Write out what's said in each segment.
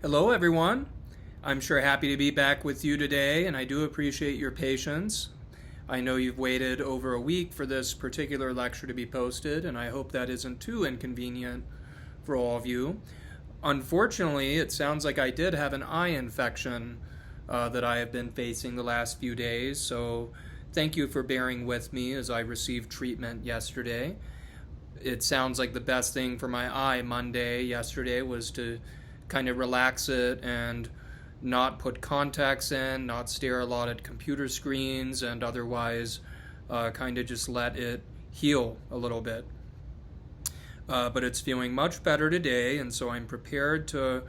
Hello, everyone. I'm sure happy to be back with you today, and I do appreciate your patience. I know you've waited over a week for this particular lecture to be posted, and I hope that isn't too inconvenient for all of you. Unfortunately, it sounds like I did have an eye infection that I have been facing the last few days, so thank you for bearing with me as I received treatment yesterday. It sounds like the best thing for my eye Monday yesterday was to kind of relax it and not put contacts in, not stare a lot at computer screens, and otherwise kind of just let it heal a little bit. But it's feeling much better today, and so I'm prepared to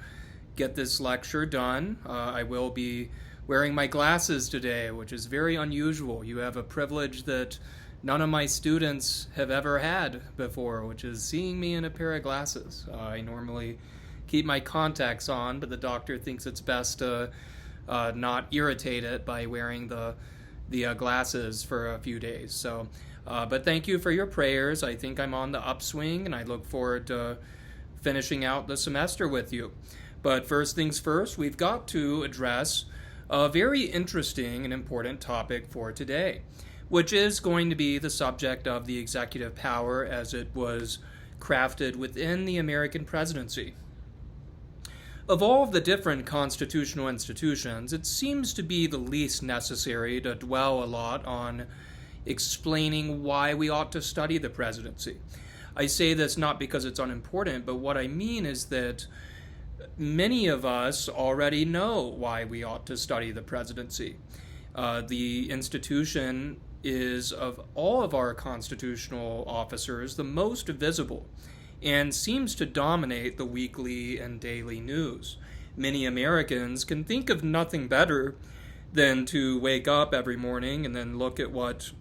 get this lecture done. I will be wearing my glasses today, which is very unusual. You have a privilege that none of my students have ever had before, which is seeing me in a pair of glasses. I normally keep my contacts on, but the doctor thinks it's best to not irritate it by wearing the glasses for a few days. So, but thank you for your prayers. I think I'm on the upswing, and I look forward to finishing out the semester with you. But first things first, we've got to address a very interesting and important topic for today, which is going to be the subject of the executive power as it was crafted within the American presidency. Of all of the different constitutional institutions, it seems to be the least necessary to dwell a lot on explaining why we ought to study the presidency. I say this not because it's unimportant, but what I mean is that many of us already know why we ought to study the presidency. The institution is, of all of our constitutional officers, the most visible and seems to dominate the weekly and daily news. Many Americans can think of nothing better than to wake up every morning and then look at what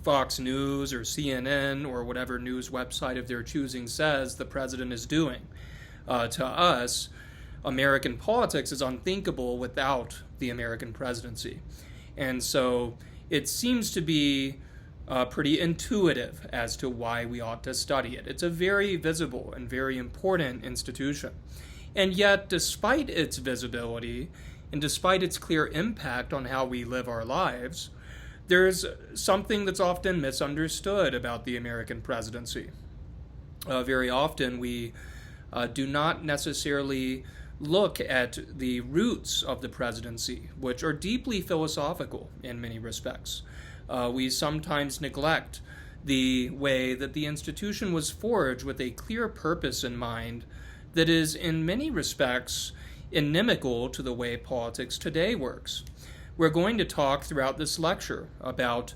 Fox News or CNN or whatever news website of their choosing says the president is doing. To us, American politics is unthinkable without the American presidency. And so it seems to be pretty intuitive as to why we ought to study it. It's a very visible and very important institution. And yet, despite its visibility and despite its clear impact on how we live our lives, there's something that's often misunderstood about the American presidency. Very often we do not necessarily look at the roots of the presidency, which are deeply philosophical in many respects. We sometimes neglect the way that the institution was forged with a clear purpose in mind that is in many respects inimical to the way politics today works. We're going to talk throughout this lecture about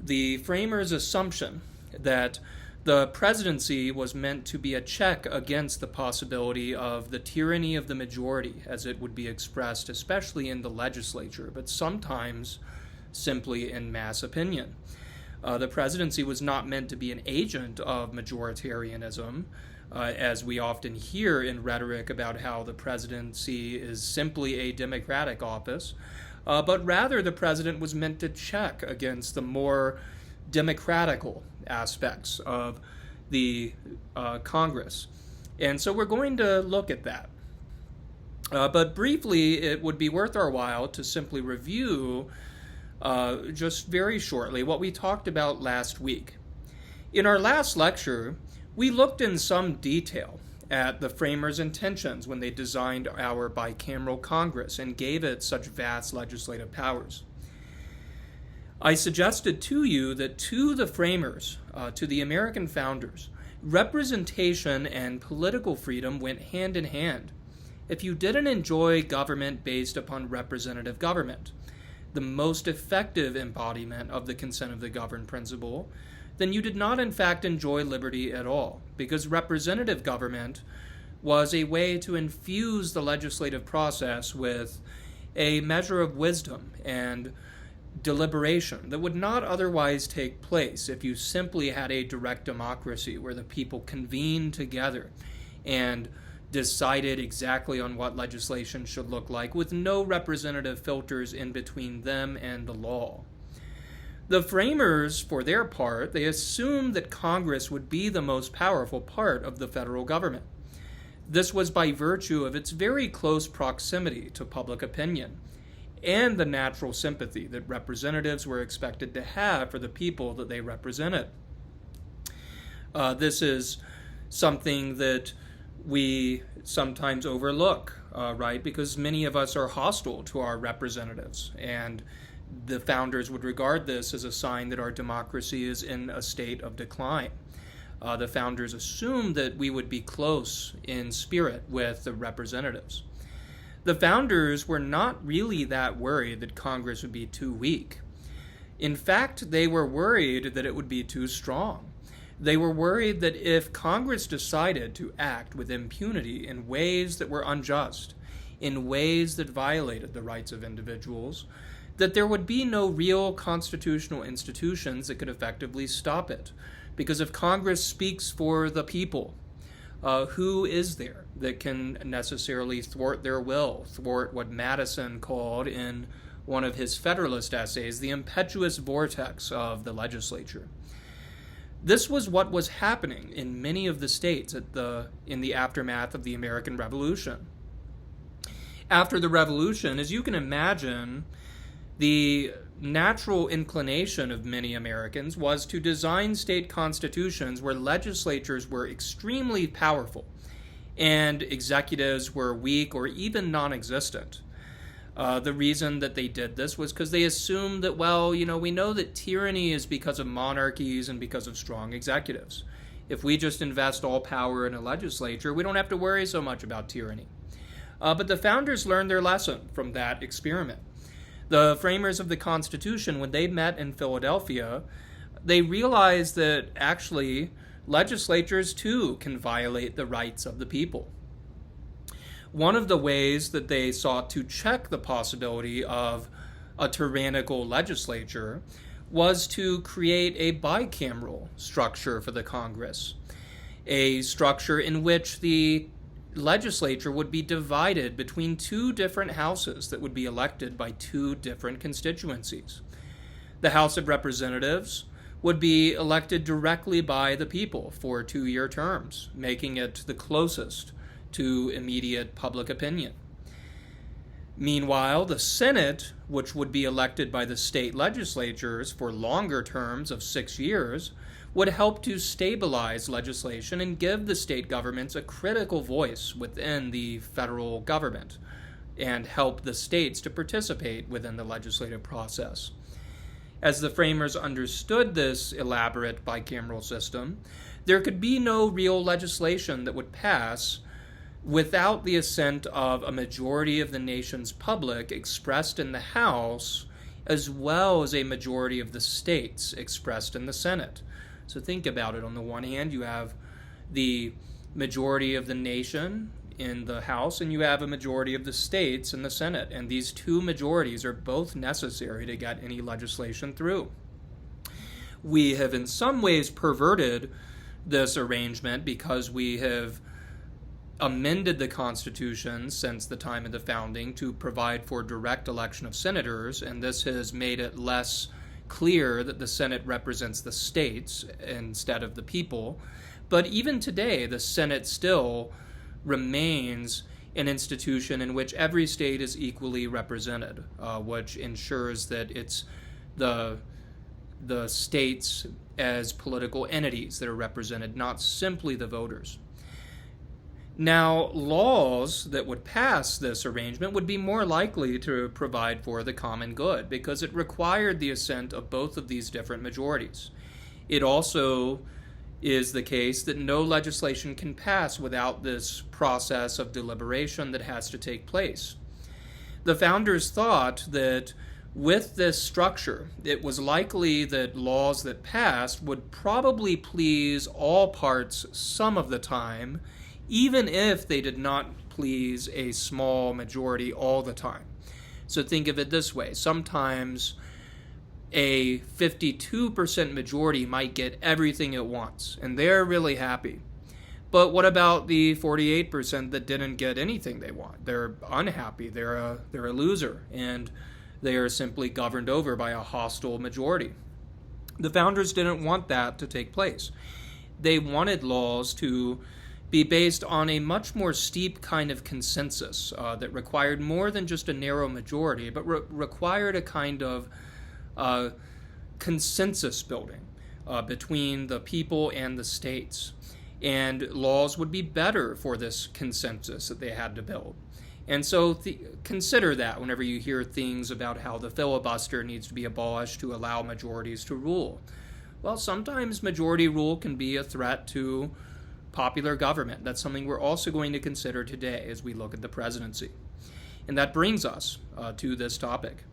the framers' assumption that the presidency was meant to be a check against the possibility of the tyranny of the majority, as it would be expressed, especially in the legislature, but sometimes simply in mass opinion. The presidency was not meant to be an agent of majoritarianism, as we often hear in rhetoric about how the presidency is simply a democratic office, but rather the president was meant to check against the more democratical aspects of the Congress. And so we're going to look at that. But briefly, it would be worth our while to simply review just very shortly what we talked about last week. In our last lecture, we looked in some detail at the framers' intentions when they designed our bicameral Congress and gave it such vast legislative powers. I suggested to you that to the framers, to the American founders, representation and political freedom went hand in hand. If you didn't enjoy government based upon representative government, the most effective embodiment of the consent of the governed principle, then you did not in fact enjoy liberty at all, because representative government was a way to infuse the legislative process with a measure of wisdom and deliberation that would not otherwise take place if you simply had a direct democracy where the people convened together and decided exactly on what legislation should look like with no representative filters in between them and the law. The framers, for their part, they assumed that Congress would be the most powerful part of the federal government. This was by virtue of its very close proximity to public opinion and the natural sympathy that representatives were expected to have for the people that they represented. This is something that we sometimes overlook, right? Because many of us are hostile to our representatives, and the founders would regard this as a sign that our democracy is in a state of decline. The founders assumed that we would be close in spirit with the representatives. The founders were not really that worried that Congress would be too weak. In fact, they were worried that it would be too strong. They were worried that if Congress decided to act with impunity in ways that were unjust, in ways that violated the rights of individuals, that there would be no real constitutional institutions that could effectively stop it. Because if Congress speaks for the people, who is there that can necessarily thwart their will, thwart what Madison called in one of his Federalist essays, the impetuous vortex of the legislature? This was what was happening in many of the states in the aftermath of the American Revolution. After the Revolution, as you can imagine, the natural inclination of many Americans was to design state constitutions where legislatures were extremely powerful and executives were weak or even non-existent. The reason that they did this was because they assumed that, we know that tyranny is because of monarchies and because of strong executives. If we just invest all power in a legislature, we don't have to worry so much about tyranny. But the founders learned their lesson from that experiment. The framers of the Constitution, when they met in Philadelphia, they realized that actually legislatures too can violate the rights of the people. One of the ways that they sought to check the possibility of a tyrannical legislature was to create a bicameral structure for the Congress, a structure in which the legislature would be divided between two different houses that would be elected by two different constituencies. The House of Representatives would be elected directly by the people for 2-year terms, making it the closest to immediate public opinion. Meanwhile, the Senate, which would be elected by the state legislatures for longer terms of 6 years, would help to stabilize legislation and give the state governments a critical voice within the federal government and help the states to participate within the legislative process. As the framers understood this elaborate bicameral system, there could be no real legislation that would pass without the assent of a majority of the nation's public expressed in the House, as well as a majority of the states expressed in the Senate. So think about it. On the one hand, you have the majority of the nation in the House, and you have a majority of the states in the Senate. And these two majorities are both necessary to get any legislation through. We have in some ways perverted this arrangement because we have amended the Constitution since the time of the founding to provide for direct election of senators, and this has made it less clear that the Senate represents the states instead of the people. But even today, the Senate still remains an institution in which every state is equally represented, which ensures that it's the states as political entities that are represented, not simply the voters. Now, laws that would pass this arrangement would be more likely to provide for the common good because it required the assent of both of these different majorities. It also is the case that no legislation can pass without this process of deliberation that has to take place. The founders thought that with this structure, it was likely that laws that passed would probably please all parts some of the time, even if they did not please a small majority all the time. So think of it this way. Sometimes a 52% majority might get everything it wants, and they're really happy. But what about the 48% that didn't get anything they want? They're unhappy, they're a loser, and they are simply governed over by a hostile majority. The founders didn't want that to take place. They wanted laws to be based on a much more steep kind of consensus that required more than just a narrow majority, but required a kind of consensus building between the people and the states. And laws would be better for this consensus that they had to build. And so consider that whenever you hear things about how the filibuster needs to be abolished to allow majorities to rule. Well, sometimes majority rule can be a threat to popular government. That's something we're also going to consider today as we look at the presidency. And that brings us to this topic.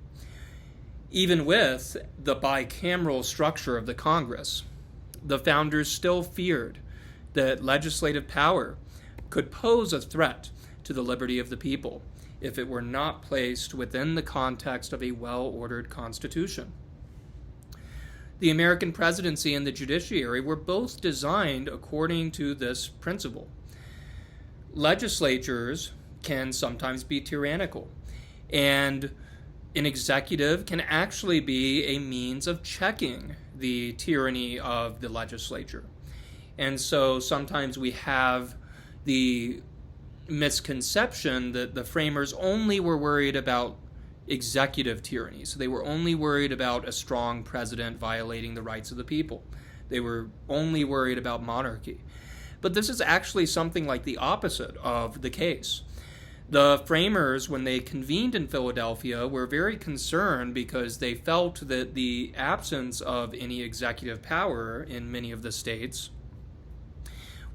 Even with the bicameral structure of the Congress, the founders still feared that legislative power could pose a threat to the liberty of the people if it were not placed within the context of a well-ordered constitution. The American presidency and the judiciary were both designed according to this principle. Legislatures can sometimes be tyrannical, and an executive can actually be a means of checking the tyranny of the legislature. And so sometimes we have the misconception that the framers only were worried about executive tyranny. So they were only worried about a strong president violating the rights of the people. They were only worried about monarchy. But this is actually something like the opposite of the case. The framers, when they convened in Philadelphia, were very concerned because they felt that the absence of any executive power in many of the states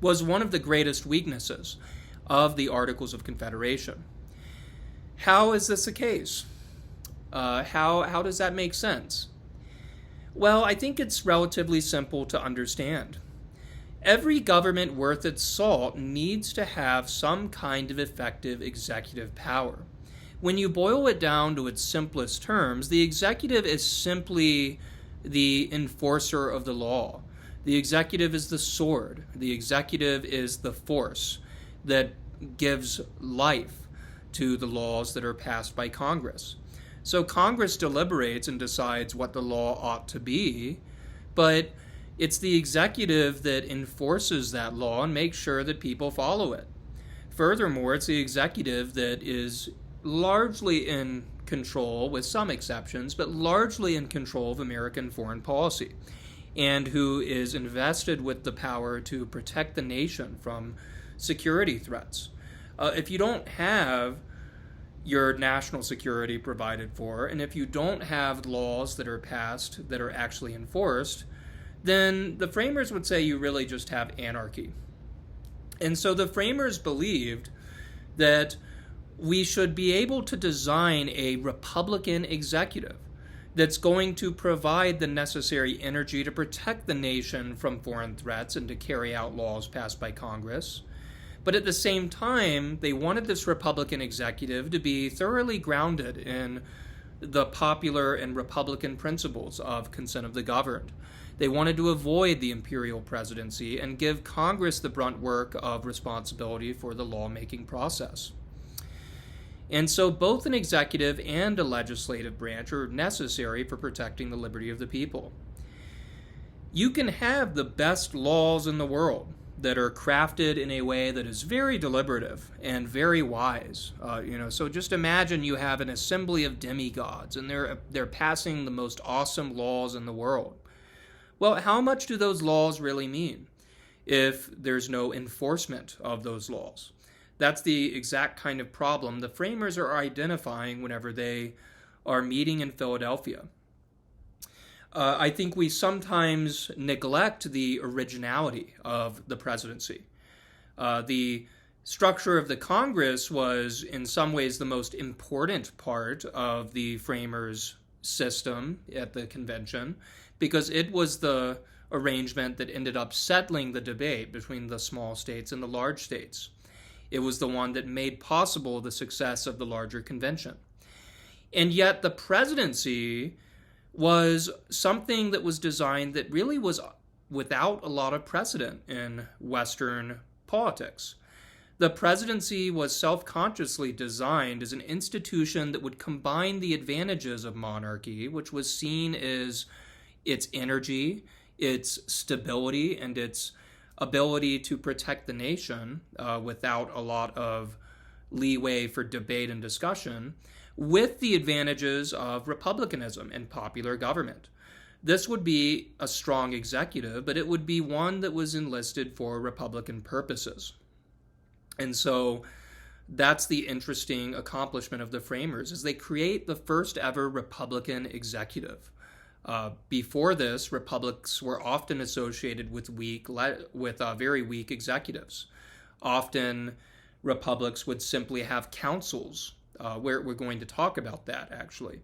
was one of the greatest weaknesses of the Articles of Confederation. How is this the case? How does that make sense? Well, I think it's relatively simple to understand. Every government worth its salt needs to have some kind of effective executive power. When you boil it down to its simplest terms, the executive is simply the enforcer of the law. The executive is the sword. The executive is the force that gives life to the laws that are passed by Congress. So Congress deliberates and decides what the law ought to be, but it's the executive that enforces that law and makes sure that people follow it. Furthermore, it's the executive that is largely in control, with some exceptions, but largely in control of American foreign policy, and who is invested with the power to protect the nation from security threats. If you don't have your national security provided for, and if you don't have laws that are passed that are actually enforced, then the framers would say you really just have anarchy. And so the framers believed that we should be able to design a Republican executive that's going to provide the necessary energy to protect the nation from foreign threats and to carry out laws passed by Congress. But at the same time, they wanted this Republican executive to be thoroughly grounded in the popular and Republican principles of consent of the governed. They wanted to avoid the imperial presidency and give Congress the brunt work of responsibility for the lawmaking process. And so both an executive and a legislative branch are necessary for protecting the liberty of the people. You can have the best laws in the world that are crafted in a way that is very deliberative and very wise. So just imagine you have an assembly of demigods and they're passing the most awesome laws in the world. Well, how much do those laws really mean if there's no enforcement of those laws? That's the exact kind of problem the framers are identifying whenever they are meeting in Philadelphia. I think we sometimes neglect the originality of the presidency. The structure of the Congress was in some ways the most important part of the framers' system at the convention, because it was the arrangement that ended up settling the debate between the small states and the large states. It was the one that made possible the success of the larger convention. And yet the presidency was something that was designed that really was without a lot of precedent in Western politics. The presidency was self-consciously designed as an institution that would combine the advantages of monarchy, which was seen as its energy, its stability, and its ability to protect the nation without a lot of leeway for debate and discussion, with the advantages of republicanism and popular government. This would be a strong executive, but it would be one that was enlisted for Republican purposes. And so that's the interesting accomplishment of the framers, is they create the first ever Republican executive. Before this, republics were often associated with very weak executives. Often, republics would simply have councils. We're going to talk about that, actually.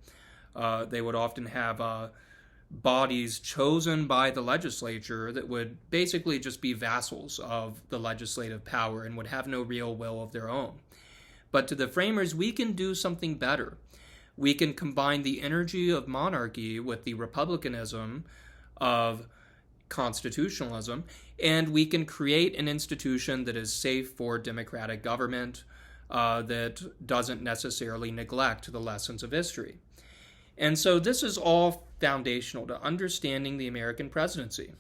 They would often have bodies chosen by the legislature that would basically just be vassals of the legislative power and would have no real will of their own. But to the framers, we can do something better. We can combine the energy of monarchy with the republicanism of constitutionalism, and we can create an institution that is safe for democratic government, that doesn't necessarily neglect the lessons of history. And so this is all foundational to understanding the American presidency.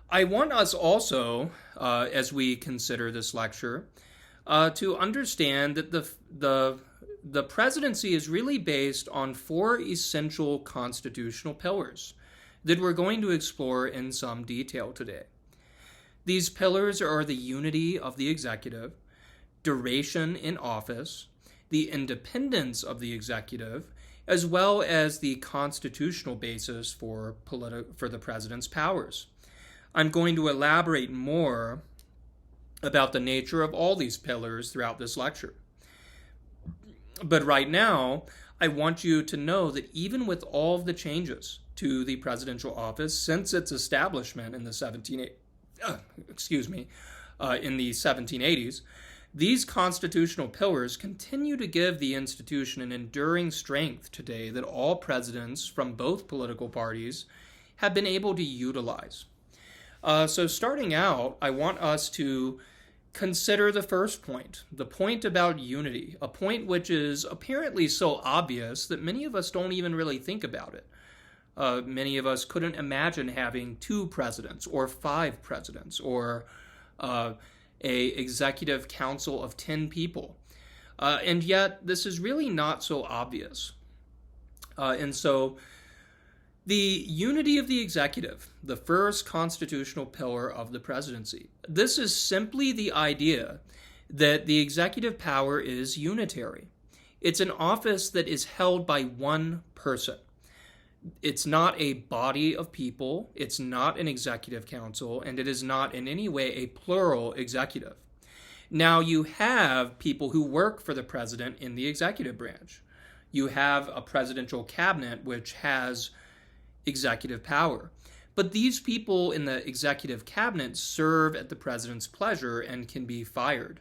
I want us also, as we consider this lecture, to understand that the presidency is really based on four essential constitutional pillars that we're going to explore in some detail today. These pillars are the unity of the executive, duration in office, the independence of the executive, as well as the constitutional basis for the president's powers. I'm going to elaborate more about the nature of all these pillars throughout this lecture. But right now, I want you to know that even with all of the changes to the presidential office since its establishment in the 1780s, these constitutional pillars continue to give the institution an enduring strength today that all presidents from both political parties have been able to utilize. So starting out, I want us to consider the first point, the point about unity, a point which is apparently so obvious that many of us don't even really think about it. Many of us couldn't imagine having 2 presidents or 5 presidents or a executive council of 10 people. And yet this is really not so obvious. And so the unity of the executive, the first constitutional pillar of the presidency, this is simply the idea that the executive power is unitary. It's an office that is held by one person. It's not a body of people, it's not an executive council, and it is not in any way a plural executive. Now, you have people who work for the president in the executive branch. You have a presidential cabinet which has executive power. But these people in the executive cabinet serve at the president's pleasure and can be fired.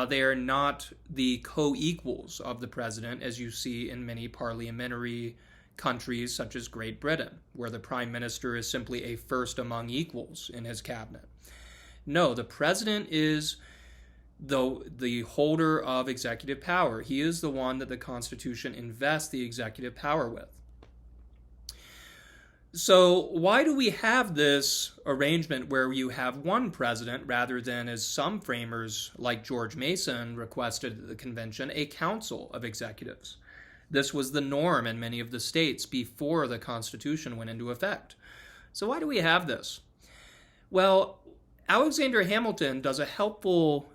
They are not the co-equals of the president, as you see in many parliamentary countries such as Great Britain, where the prime minister is simply a first among equals in his cabinet. No, the president is the holder of executive power. He is the one that the Constitution invests the executive power with. So why do we have this arrangement where you have one president rather than, as some framers like George Mason requested at the convention, a council of executives? This was the norm in many of the states before the Constitution went into effect. So why do we have this? Well, Alexander Hamilton does a helpful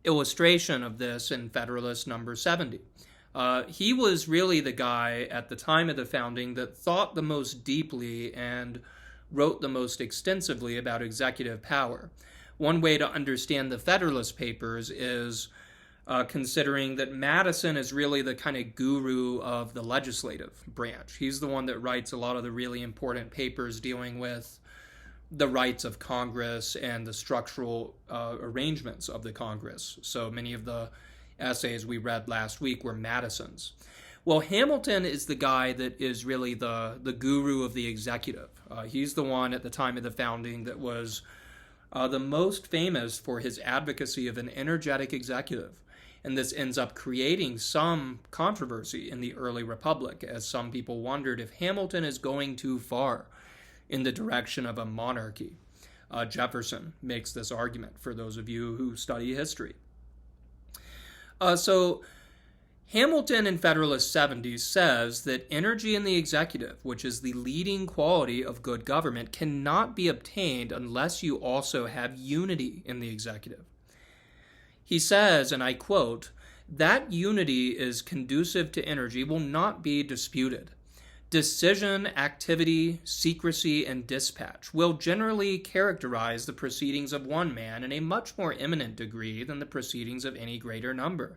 illustration of this in Federalist number 70. He was really the guy at the time of the founding that thought the most deeply and wrote the most extensively about executive power. One way to understand the Federalist Papers is considering that Madison is really the kind of guru of the legislative branch. He's the one that writes a lot of the really important papers dealing with the rights of Congress and the structural arrangements of the Congress. So many of the essays we read last week were Madison's. Well, Hamilton is the guy that is really the guru of the executive. He's the one at the time of the founding that was the most famous for his advocacy of an energetic executive. And this ends up creating some controversy in the early republic, as some people wondered if Hamilton is going too far in the direction of a monarchy. Jefferson makes this argument for those of you who study history. So Hamilton in Federalist 70 says that energy in the executive, which is the leading quality of good government, cannot be obtained unless you also have unity in the executive. He says, and I quote, "That unity is conducive to energy will not be disputed. Decision, activity, secrecy, and dispatch will generally characterize the proceedings of one man in a much more eminent degree than the proceedings of any greater number.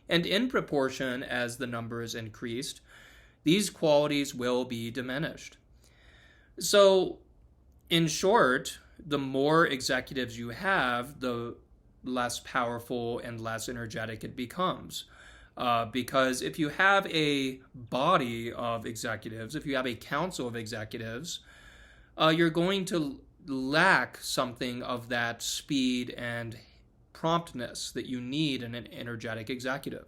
And in proportion as the number is increased, these qualities will be diminished." So, in short, the more executives you have, the less powerful and less energetic it becomes. Because if you have a body of executives, if you have a council of executives, you're going to lack something of that speed and promptness that you need in an energetic executive.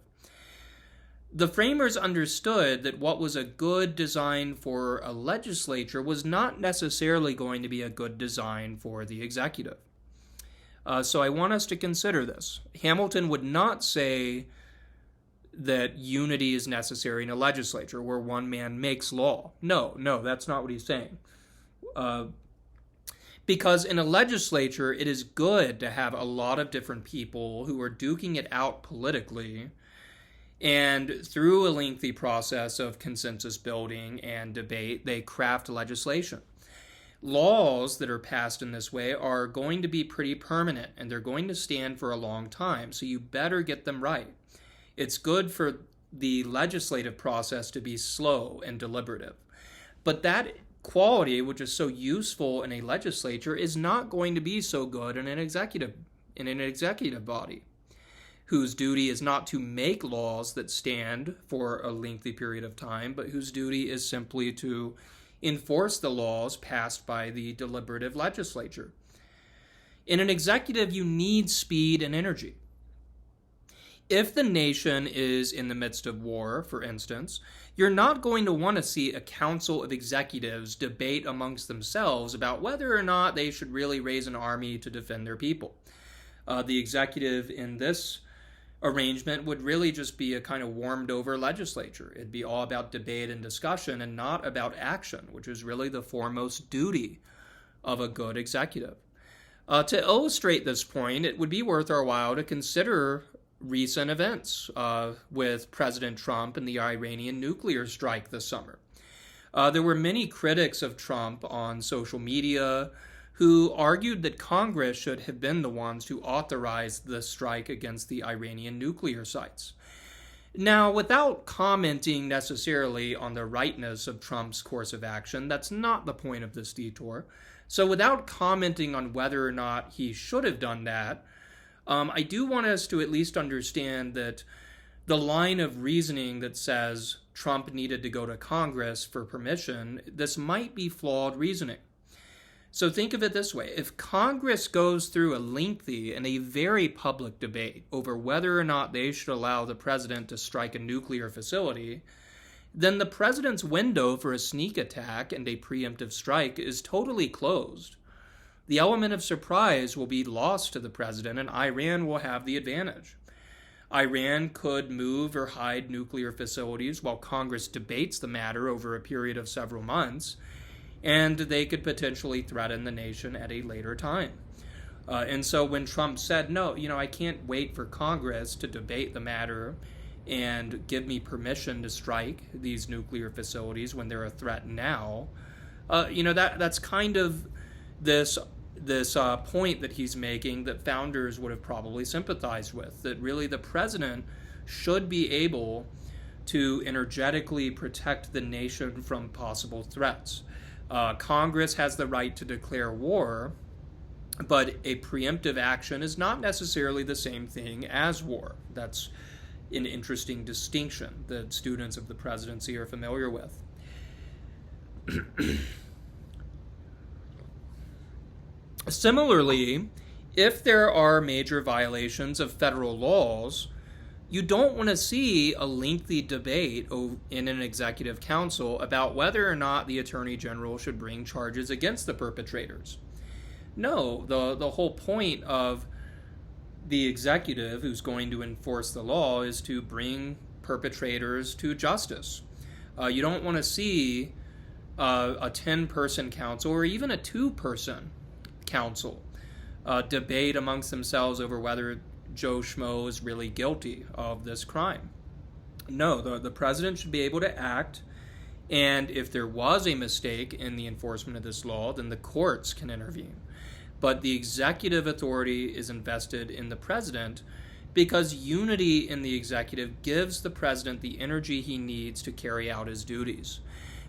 The framers understood that what was a good design for a legislature was not necessarily going to be a good design for the executive. So I want us to consider this. Hamilton would not say that unity is necessary in a legislature where one man makes law. No, that's not what he's saying. Because in a legislature, it is good to have a lot of different people who are duking it out politically, and through a lengthy process of consensus building and debate, they craft legislation. Laws that are passed in this way are going to be pretty permanent, and they're going to stand for a long time, so you better get them right. It's good for the legislative process to be slow and deliberative. But that quality, which is so useful in a legislature, is not going to be so good in an executive body, whose duty is not to make laws that stand for a lengthy period of time, but whose duty is simply to enforce the laws passed by the deliberative legislature. In an executive, you need speed and energy. If the nation is in the midst of war, for instance, you're not going to want to see a council of executives debate amongst themselves about whether or not they should really raise an army to defend their people. The executive in this arrangement would really just be a kind of warmed over legislature. It'd be all about debate and discussion and not about action, which is really the foremost duty of a good executive. To illustrate this point, it would be worth our while to consider recent events with President Trump and the Iranian nuclear strike this summer. There were many critics of Trump on social media who argued that Congress should have been the ones to authorize the strike against the Iranian nuclear sites. Now, without commenting necessarily on the rightness of Trump's course of action, that's not the point of this detour. So without commenting on whether or not he should have done that, I do want us to at least understand that the line of reasoning that says Trump needed to go to Congress for permission, this might be flawed reasoning. So think of it this way. If Congress goes through a lengthy and a very public debate over whether or not they should allow the president to strike a nuclear facility, then the president's window for a sneak attack and a preemptive strike is totally closed. The element of surprise will be lost to the president, and Iran will have the advantage. Iran could move or hide nuclear facilities while Congress debates the matter over a period of several months, and they could potentially threaten the nation at a later time. And so when Trump said, no, I can't wait for Congress to debate the matter and give me permission to strike these nuclear facilities when they're a threat now, that's kind of this point that he's making that founders would have probably sympathized with, that really the president should be able to energetically protect the nation from possible threats. Congress has the right to declare war, but a preemptive action is not necessarily the same thing as war. That's an interesting distinction that students of the presidency are familiar with. Similarly, if there are major violations of federal laws, you don't want to see a lengthy debate in an executive council about whether or not the attorney general should bring charges against the perpetrators. No, the whole point of the executive who's going to enforce the law is to bring perpetrators to justice. You don't want to see a 10-person council or even a 2-person council debate amongst themselves over whether Joe Schmo is really guilty of this crime. No, the president should be able to act, and if there was a mistake in the enforcement of this law, then the courts can intervene. But the executive authority is invested in the president because unity in the executive gives the president the energy he needs to carry out his duties.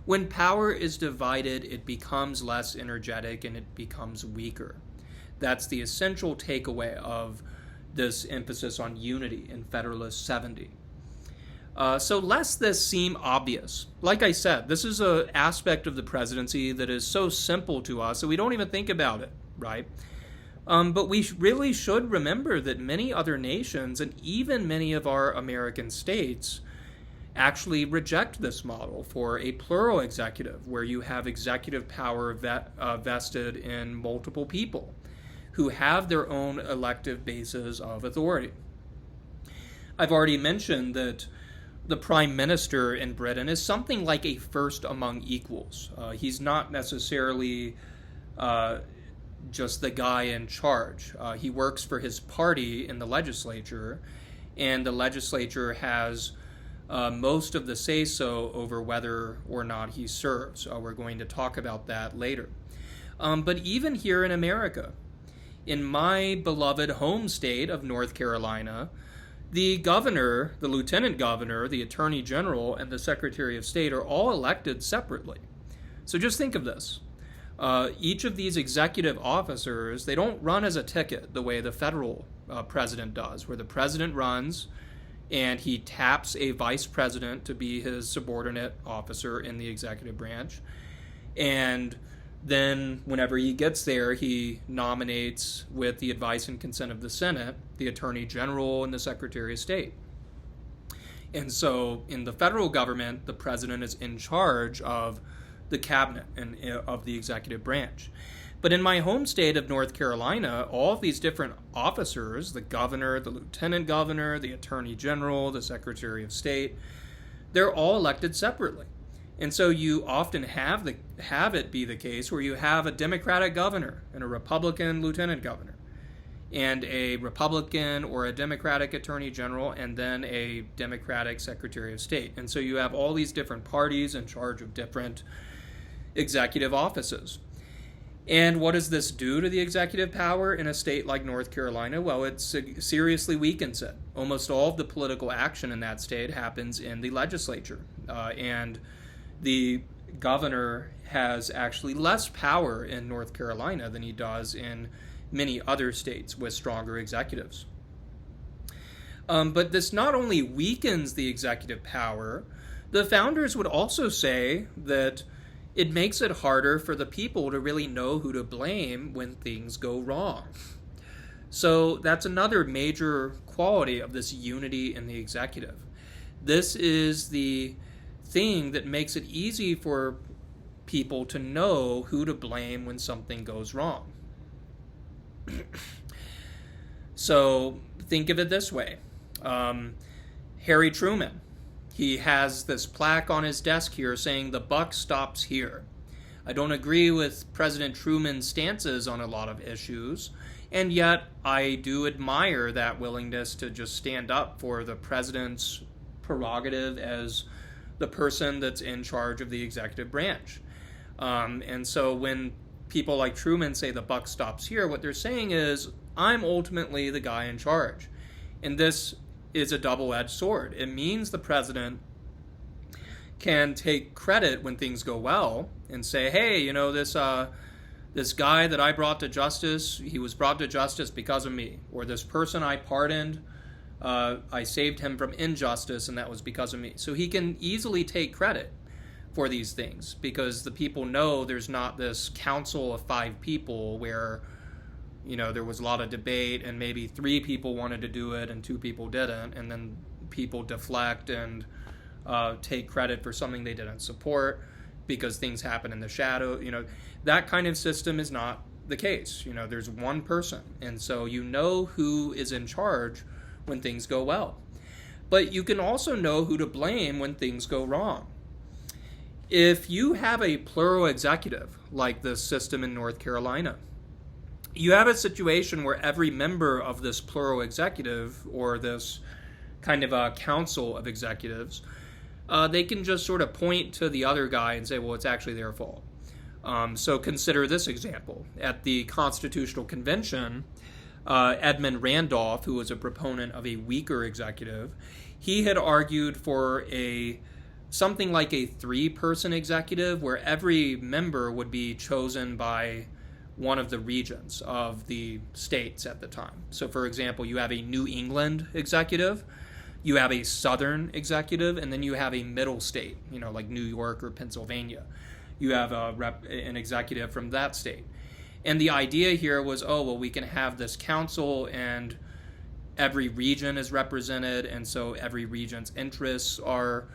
When power is divided, it becomes less energetic and it becomes weaker. That's the essential takeaway of this emphasis on unity in Federalist 70. So lest this seem obvious, like I said, this is an aspect of the presidency that is so simple to us that we don't even think about it, right? But we really should remember that many other nations and even many of our American states actually reject this model for a plural executive, where you have executive power vested in multiple people who have their own elective bases of authority. I've already mentioned that the Prime Minister in Britain is something like a first among equals. He's not necessarily just the guy in charge. He works for his party in the legislature, and the legislature has most of the say-so over whether or not he serves. We're going to talk about that later. But even here in America, in my beloved home state of North Carolina, the governor, the lieutenant governor, the attorney general, and the secretary of state are all elected separately. So just think of this. Each of these executive officers, they don't run as a ticket the way the federal president does, where the president runs and he taps a vice president to be his subordinate officer in the executive branch. And then whenever he gets there, he nominates, with the advice and consent of the Senate, the Attorney General and the Secretary of State. And so in the federal government, the president is in charge of the cabinet and of the executive branch. But in my home state of North Carolina, all of these different officers, the governor, the lieutenant governor, the Attorney General, the Secretary of State, they're all elected separately. And so you often have it be the case where you have a Democratic governor and a Republican lieutenant governor, and a Republican or a Democratic attorney general, and then a Democratic secretary of state. And so you have all these different parties in charge of different executive offices. And what does this do to the executive power in a state like North Carolina? Well, it seriously weakens it. Almost all of the political action in that state happens in the legislature. And the governor has actually less power in North Carolina than he does in many other states with stronger executives. But this not only weakens the executive power, the founders would also say that it makes it harder for the people to really know who to blame when things go wrong. So that's another major quality of this unity in the executive. This is the thing that makes it easy for people to know who to blame when something goes wrong. So think of it this way. Harry Truman, he has this plaque on his desk here saying the buck stops here. I don't agree with President Truman's stances on a lot of issues, and yet I do admire that willingness to just stand up for the president's prerogative as the person that's in charge of the executive branch. And so when people like Truman say the buck stops here, what they're saying is, I'm ultimately the guy in charge. And this is a double-edged sword. It means the president can take credit when things go well and say, hey, you know, this guy that I brought to justice, he was brought to justice because of me. Or this person I pardoned, I saved him from injustice, and that was because of me. So he can easily take credit for these things because the people know there's not this council of 5 people where, you know, there was a lot of debate and maybe 3 people wanted to do it and 2 people didn't, and then people deflect and take credit for something they didn't support because things happen in the shadow. You know, that kind of system is not the case. There's one person, and so you know who is in charge when things go well. But you can also know who to blame when things go wrong. If you have a plural executive, like the system in North Carolina, you have a situation where every member of this plural executive, or this kind of a council of executives, they can just sort of point to the other guy and say, well, it's actually their fault. So consider this example. At the Constitutional Convention, Edmund Randolph, who was a proponent of a weaker executive, he had argued for something like a 3-person executive where every member would be chosen by one of the regions of the states at the time. So, for example, you have a New England executive, you have a Southern executive, and then you have a middle state, like New York or Pennsylvania. You have an executive from that state. And the idea here was, we can have this council and every region is represented, and so every region's interests are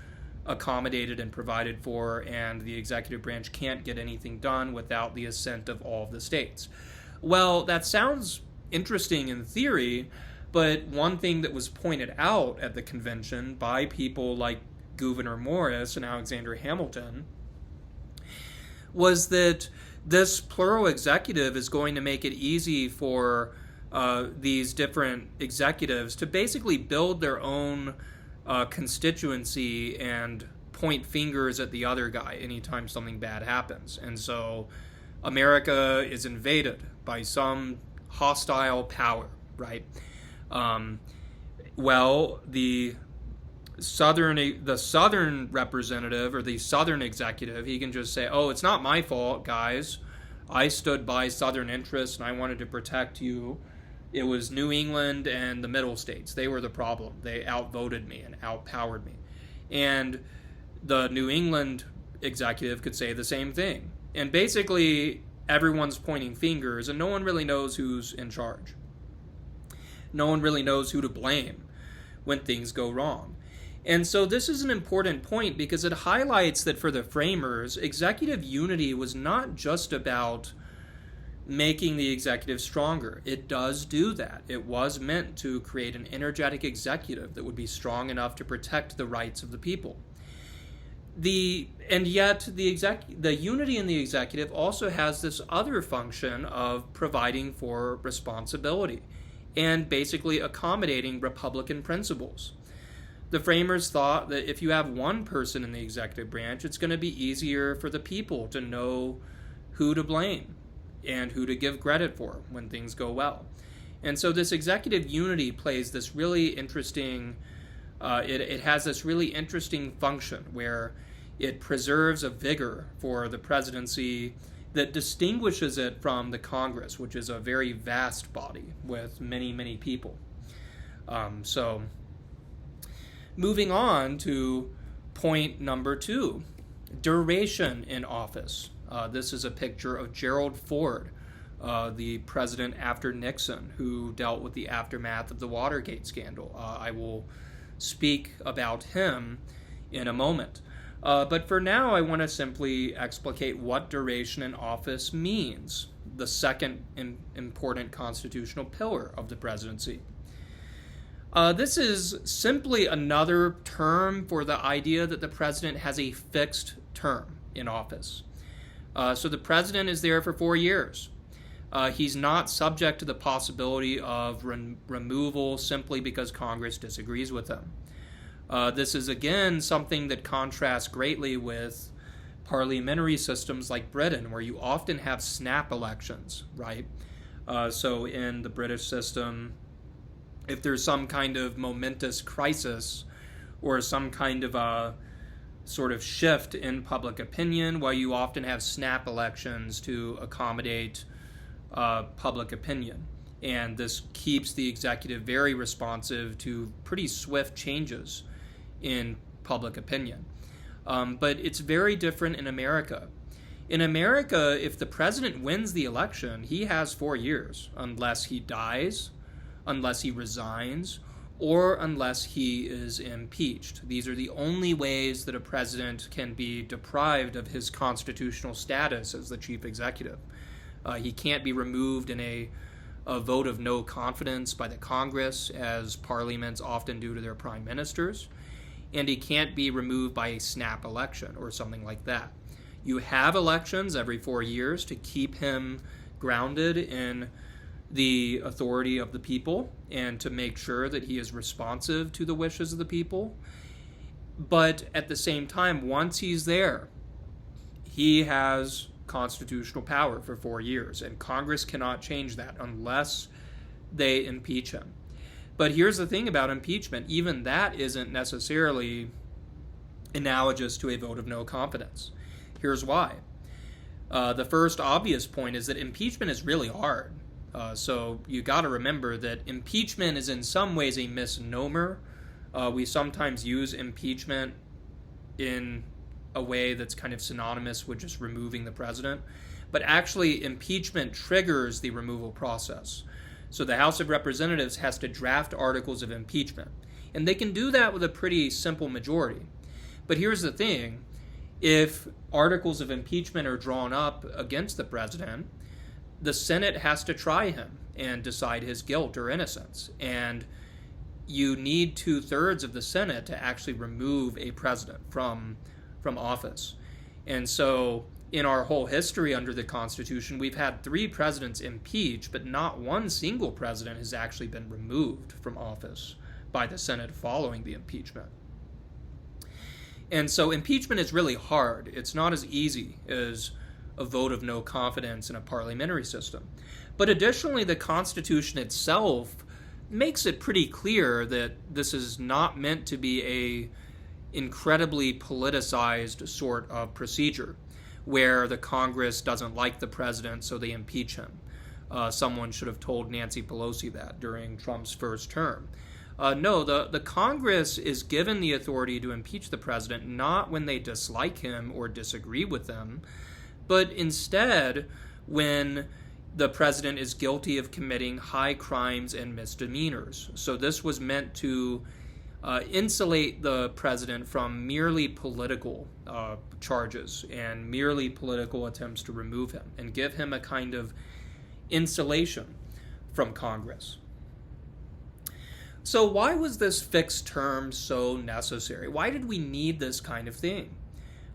accommodated and provided for, and the executive branch can't get anything done without the assent of all of the states. Well, that sounds interesting in theory, but one thing that was pointed out at the convention by people like Gouverneur Morris and Alexander Hamilton was that this plural executive is going to make it easy for these different executives to basically build their own constituency and point fingers at the other guy anytime something bad happens. And so America is invaded by some hostile power, right? The southern representative or the southern executive, he can just say, it's not my fault, guys. I stood by southern interests and I wanted to protect you. It was New England and the middle states. They were the problem. They outvoted me and outpowered me. And the New England executive could say the same thing. And basically, everyone's pointing fingers and no one really knows who's in charge. No one really knows who to blame when things go wrong. And so this is an important point because it highlights that for the framers, executive unity was not just about making the executive stronger. It does do that. It was meant to create an energetic executive that would be strong enough to protect the rights of the people. And yet the unity in the executive also has this other function of providing for responsibility and basically accommodating Republican principles. The framers thought that if you have one person in the executive branch, it's going to be easier for the people to know who to blame and who to give credit for when things go well. And so this executive unity plays this really interesting, it has this really interesting function where it preserves a vigor for the presidency that distinguishes it from the Congress, which is a very vast body with many, many people. So moving on to point number 2, duration in office. This is a picture of Gerald Ford, the president after Nixon, who dealt with the aftermath of the Watergate scandal. I will speak about him in a moment. But for now, I want to simply explicate what duration in office means, the second important constitutional pillar of the presidency. This is simply another term for the idea that the president has a fixed term in office. So the president is there for 4 years. He's not subject to the possibility of removal simply because Congress disagrees with him. This is, again, something that contrasts greatly with parliamentary systems like Britain, where you often have snap elections, right? So in the British system, if there's some kind of momentous crisis or some kind of a sort of shift in public opinion, well, you often have snap elections to accommodate public opinion. And this keeps the executive very responsive to pretty swift changes in public opinion. But it's very different in America. In America, if the president wins the election, he has 4 years, unless he dies, unless he resigns, or unless he is impeached. These are the only ways that a president can be deprived of his constitutional status as the chief executive. He can't be removed in a vote of no confidence by the Congress, as parliaments often do to their prime ministers. And he can't be removed by a snap election or something like that. You have elections every 4 years to keep him grounded in the authority of the people and to make sure that he is responsive to the wishes of the people. But at the same time, once he's there, he has constitutional power for 4 years, and Congress cannot change that unless they impeach him. But here's the thing about impeachment: even that isn't necessarily analogous to a vote of no confidence. Here's why. The first obvious point is that impeachment is really hard. So you got to remember that impeachment is in some ways a misnomer. We sometimes use impeachment in a way that's kind of synonymous with just removing the president. But actually, impeachment triggers the removal process. So the House of Representatives has to draft articles of impeachment. And they can do that with a pretty simple majority. But here's the thing. If articles of impeachment are drawn up against the president, the Senate has to try him and decide his guilt or innocence. And you need 2/3 of the Senate to actually remove a president from office. And so in our whole history under the Constitution, we've had 3 presidents impeached, but not one single president has actually been removed from office by the Senate following the impeachment. And so impeachment is really hard. It's not as easy as a vote of no confidence in a parliamentary system. But additionally, the Constitution itself makes it pretty clear that this is not meant to be a incredibly politicized sort of procedure where the Congress doesn't like the president, so they impeach him. Someone should have told Nancy Pelosi that during Trump's first term. No, the Congress is given the authority to impeach the president not when they dislike him or disagree with them, but instead when the president is guilty of committing high crimes and misdemeanors. So this was meant to insulate the president from merely political charges and merely political attempts to remove him and give him a kind of insulation from Congress. So why was this fixed term so necessary? Why did we need this kind of thing?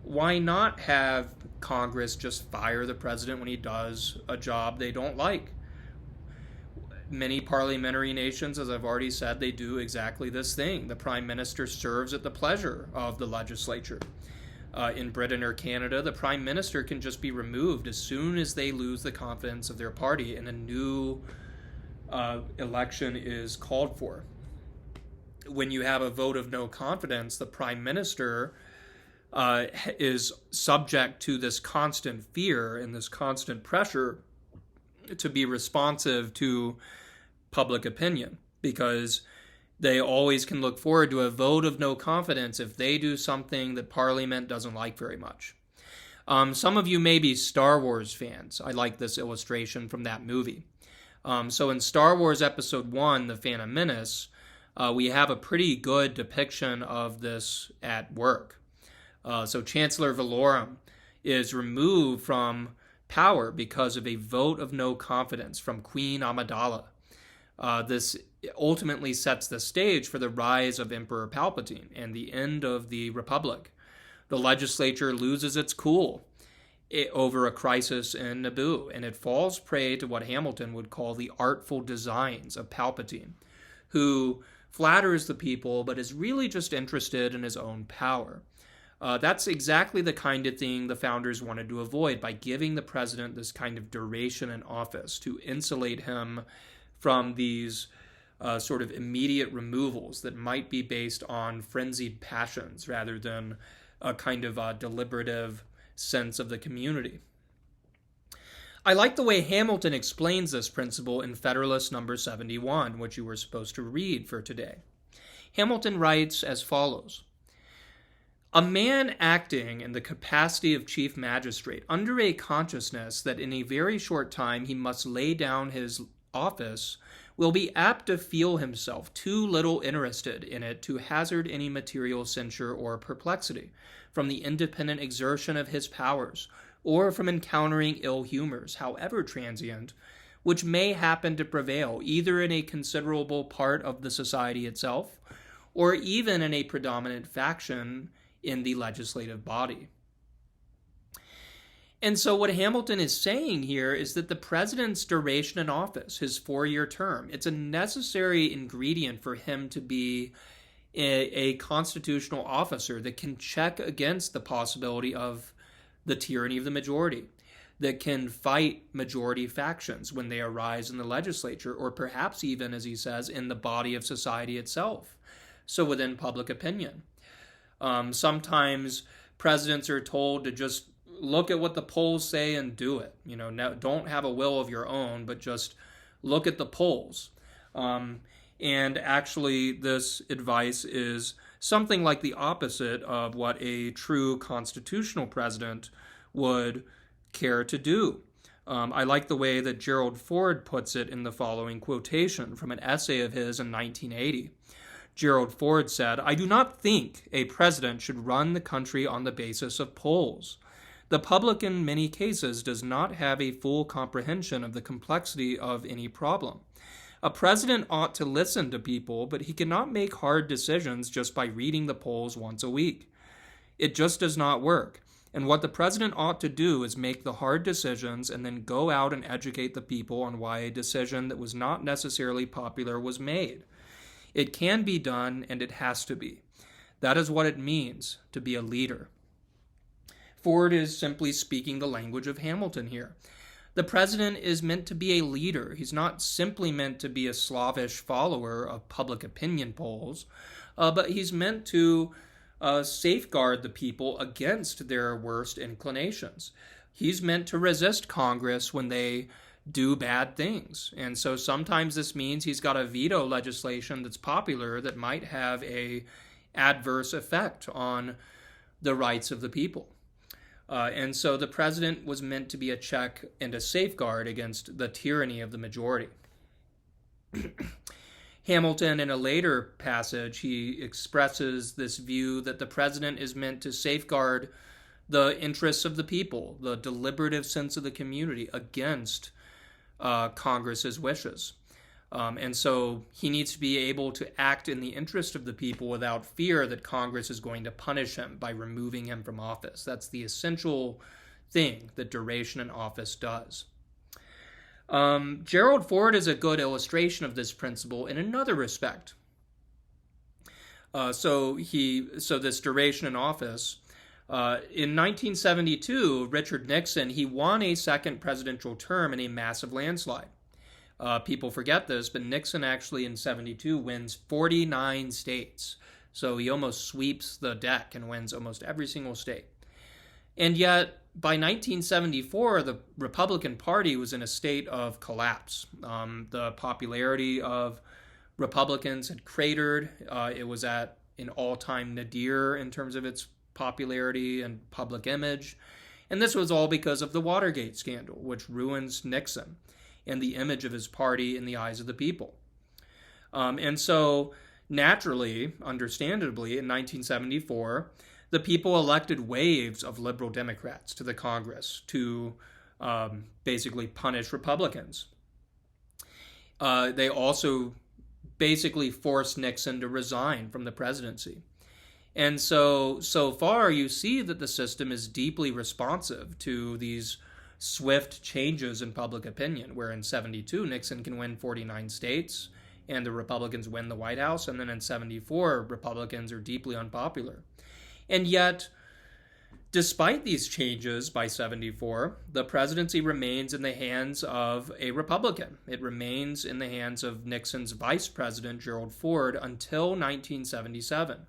Why not have Congress just fire the president when he does a job they don't like? Many parliamentary nations, as I've already said, they do exactly this thing. The prime minister serves at the pleasure of the legislature. In Britain or Canada, the prime minister can just be removed as soon as they lose the confidence of their party and a new election is called for. When you have a vote of no confidence, the prime minister is subject to this constant fear and this constant pressure to be responsive to public opinion, because they always can look forward to a vote of no confidence if they do something that Parliament doesn't like very much. Some of you may be Star Wars fans. I like this illustration from that movie. So in Star Wars Episode 1, The Phantom Menace, we have a pretty good depiction of this at work. So Chancellor Valorum is removed from power because of a vote of no confidence from Queen Amidala. This ultimately sets the stage for the rise of Emperor Palpatine and the end of the Republic. The legislature loses its cool over a crisis in Naboo, and it falls prey to what Hamilton would call the artful designs of Palpatine, who flatters the people but is really just interested in his own power. That's exactly the kind of thing the founders wanted to avoid by giving the president this kind of duration in office to insulate him from these sort of immediate removals that might be based on frenzied passions rather than a kind of deliberative sense of the community. I like the way Hamilton explains this principle in Federalist number 71, which you were supposed to read for today. Hamilton writes as follows: "A man acting in the capacity of chief magistrate under a consciousness that in a very short time he must lay down his office will be apt to feel himself too little interested in it to hazard any material censure or perplexity from the independent exertion of his powers, or from encountering ill humors, however transient, which may happen to prevail either in a considerable part of the society itself or even in a predominant faction in the legislative body. And so what Hamilton is saying here is that the president's duration in office, his 4-year term, it's a necessary ingredient for him to be a constitutional officer that can check against the possibility of the tyranny of the majority, that can fight majority factions when they arise in the legislature, or perhaps even, as he says, in the body of society itself, so within public opinion. Sometimes presidents are told to just look at what the polls say and do it. Don't have a will of your own, but just look at the polls. And actually, this advice is something like the opposite of what a true constitutional president would care to do. I like the way that Gerald Ford puts it in the following quotation from an essay of his in 1980. Gerald Ford said, "I do not think a president should run the country on the basis of polls. The public in many cases does not have a full comprehension of the complexity of any problem. A president ought to listen to people, but he cannot make hard decisions just by reading the polls once a week. It just does not work. And what the president ought to do is make the hard decisions and then go out and educate the people on why a decision that was not necessarily popular was made. It can be done, and it has to be. That is what it means to be a leader." Ford is simply speaking the language of Hamilton here. The president is meant to be a leader. He's not simply meant to be a slavish follower of public opinion polls, but he's meant to safeguard the people against their worst inclinations. He's meant to resist Congress when they do bad things. And so sometimes this means he's got to veto legislation that's popular that might have a adverse effect on the rights of the people. And so the president was meant to be a check and a safeguard against the tyranny of the majority. Hamilton, in a later passage, he expresses this view that the president is meant to safeguard the interests of the people, the deliberative sense of the community, against Congress's wishes. And so he needs to be able to act in the interest of the people without fear that Congress is going to punish him by removing him from office. That's the essential thing that duration in office does. Gerald Ford is a good illustration of this principle in another respect. So this duration in office, in 1972, Richard Nixon, he won a second presidential term in a massive landslide. People forget this, but Nixon actually in 72 wins 49 states. So he almost sweeps the deck and wins almost every single state. And yet, by 1974, the Republican Party was in a state of collapse. The popularity of Republicans had cratered. It was at an all-time nadir in terms of its popularity and public image. And this was all because of the Watergate scandal, which ruins Nixon and the image of his party in the eyes of the people. And so, naturally, understandably, in 1974, the people elected waves of liberal Democrats to the Congress to basically punish Republicans. They also basically forced Nixon to resign from the presidency. And so far you see that the system is deeply responsive to these swift changes in public opinion, where in 72 Nixon can win 49 states and the Republicans win the White House, and then in 74 Republicans are deeply unpopular. And yet, despite these changes by 74, the presidency remains in the hands of a Republican. It remains in the hands of Nixon's vice president, Gerald Ford, until 1977.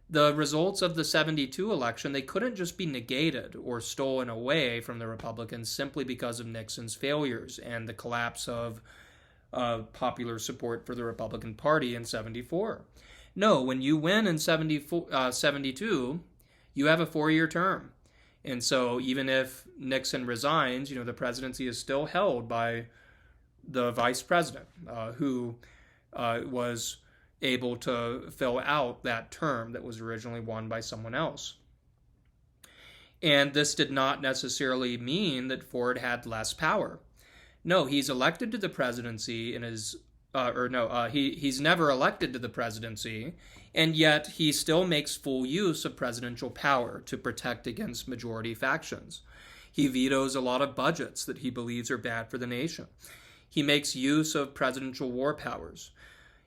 The results of the 72 election, they couldn't just be negated or stolen away from the Republicans simply because of Nixon's failures and the collapse of popular support for the Republican Party in 74. No, when you win in 72, you have a 4-year term. And so even if Nixon resigns, the presidency is still held by the vice president who was able to fill out that term that was originally won by someone else. And this did not necessarily mean that Ford had less power. No, he's elected to the presidency in his, he's never elected to the presidency, and yet he still makes full use of presidential power to protect against majority factions. He vetoes a lot of budgets that he believes are bad for the nation. He makes use of presidential war powers.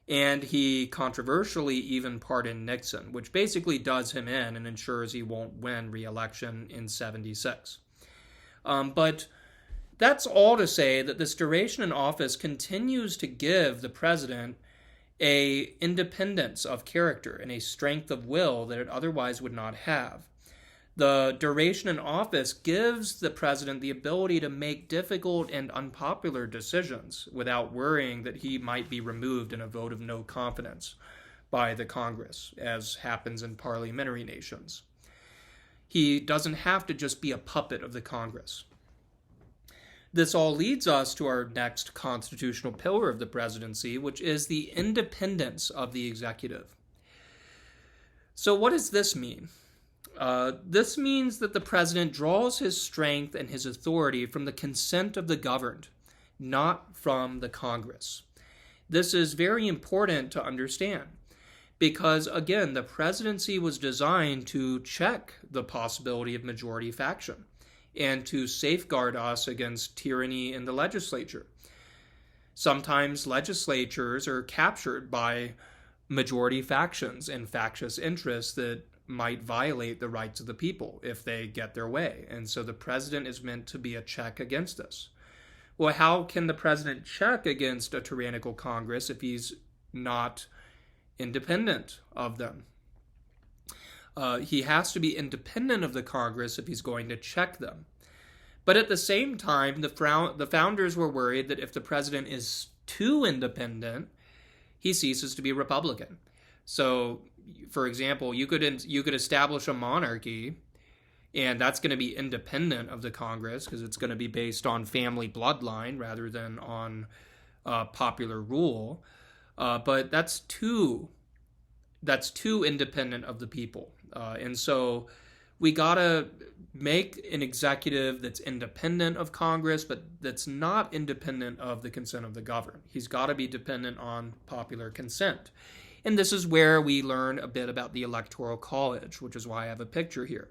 And he controversially even pardoned Nixon, which basically does him in and ensures he won't win re-election in 76. But that's all to say that this duration in office continues to give the president a independence of character and a strength of will that it otherwise would not have. The duration in office gives the president the ability to make difficult and unpopular decisions without worrying that he might be removed in a vote of no confidence by the Congress, as happens in parliamentary nations. He doesn't have to just be a puppet of the Congress. This all leads us to our next constitutional pillar of the presidency, which is the independence of the executive. So what does this mean? This means that the president draws his strength and his authority from the consent of the governed, not from the Congress. This is very important to understand because, again, the presidency was designed to check the possibility of majority faction and to safeguard us against tyranny in the legislature. Sometimes legislatures are captured by majority factions and factious interests that might violate the rights of the people if they get their way. And so the president is meant to be a check against this. Well, how can the president check against a tyrannical Congress if he's not independent of them? He has to be independent of the Congress if he's going to check them. But at the same time, the founders were worried that if the president is too independent, he ceases to be Republican. So, for example, you could establish a monarchy, and that's going to be independent of the Congress because it's going to be based on family bloodline rather than on popular rule. But that's too independent of the people, and so we gotta make an executive that's independent of Congress, but that's not independent of the consent of the governed. He's got to be dependent on popular consent. And this is where we learn a bit about the Electoral College, which is why I have a picture here.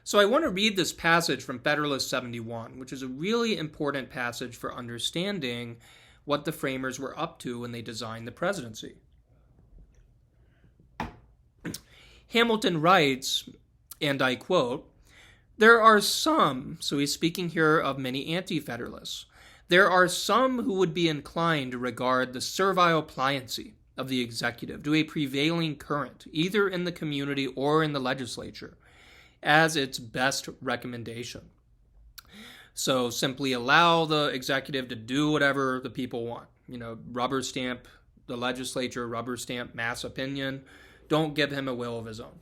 So I want to read this passage from Federalist 71, which is a really important passage for understanding what the framers were up to when they designed the presidency. Hamilton writes, and I quote, "There are some," so he's speaking here of many anti-federalists, "there are some who would be inclined to regard the servile pliancy of the executive to a prevailing current, either in the community or in the legislature, as its best recommendation." So simply allow the executive to do whatever the people want. Rubber stamp the legislature, rubber stamp mass opinion. Don't give him a will of his own.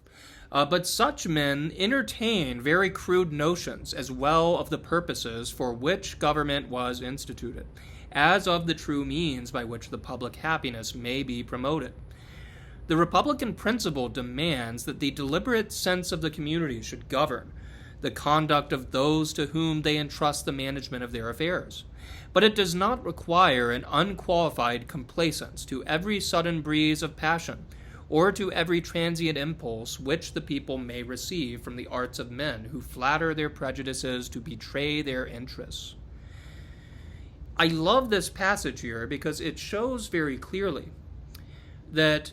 But such men entertain very crude notions as well of the purposes for which government was instituted, as of the true means by which the public happiness may be promoted. The Republican principle demands that the deliberate sense of the community should govern the conduct of those to whom they entrust the management of their affairs. But it does not require an unqualified complaisance to every sudden breeze of passion, or to every transient impulse which the people may receive from the arts of men who flatter their prejudices to betray their interests. I love this passage here because it shows very clearly that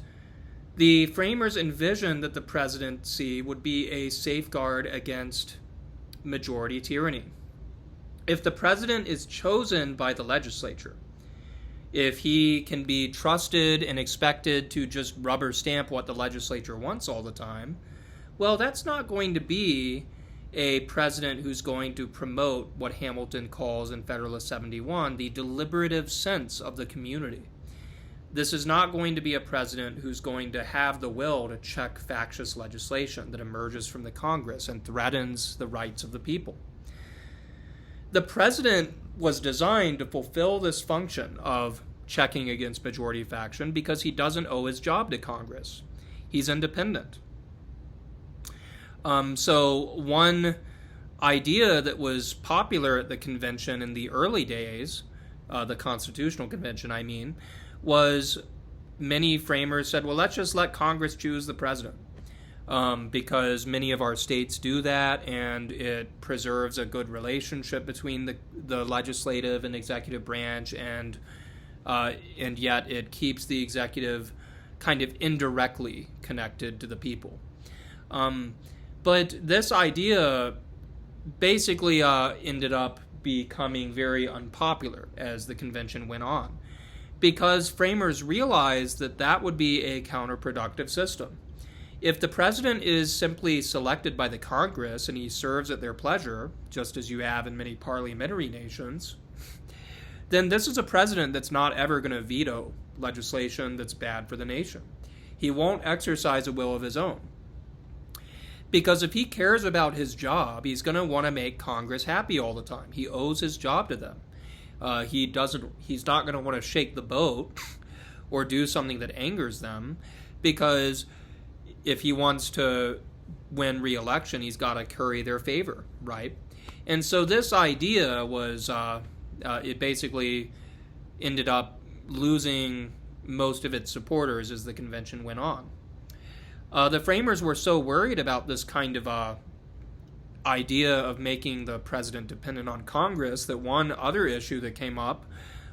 the framers envisioned that the presidency would be a safeguard against majority tyranny. If the president is chosen by the legislature, if he can be trusted and expected to just rubber stamp what the legislature wants all the time, well, that's not going to be a president who's going to promote what Hamilton calls in Federalist 71 the deliberative sense of the community. This is not going to be a president who's going to have the will to check factious legislation that emerges from the Congress and threatens the rights of the people. The president was designed to fulfill this function of checking against majority faction because he doesn't owe his job to Congress. He's independent. So one idea that was popular at the convention in the early days, the Constitutional Convention, I mean, was many framers said, well, let's just let Congress choose the president. Because many of our states do that, and it preserves a good relationship between the legislative and executive branch, and yet it keeps the executive kind of indirectly connected to the people. But this idea basically ended up becoming very unpopular as the convention went on, because framers realized that that would be a counterproductive system. If the president is simply selected by the Congress and he serves at their pleasure, just as you have in many parliamentary nations, then this is a president that's not ever going to veto legislation that's bad for the nation. He won't exercise a will of his own. Because if he cares about his job, he's going to want to make Congress happy all the time. He owes his job to them. He's not going to want to shake the boat or do something that angers them, because if he wants to win re-election, he's got to curry their favor, right? And so this idea was, it basically ended up losing most of its supporters as the convention went on. The framers were so worried about this kind of idea of making the president dependent on Congress that one other issue that came up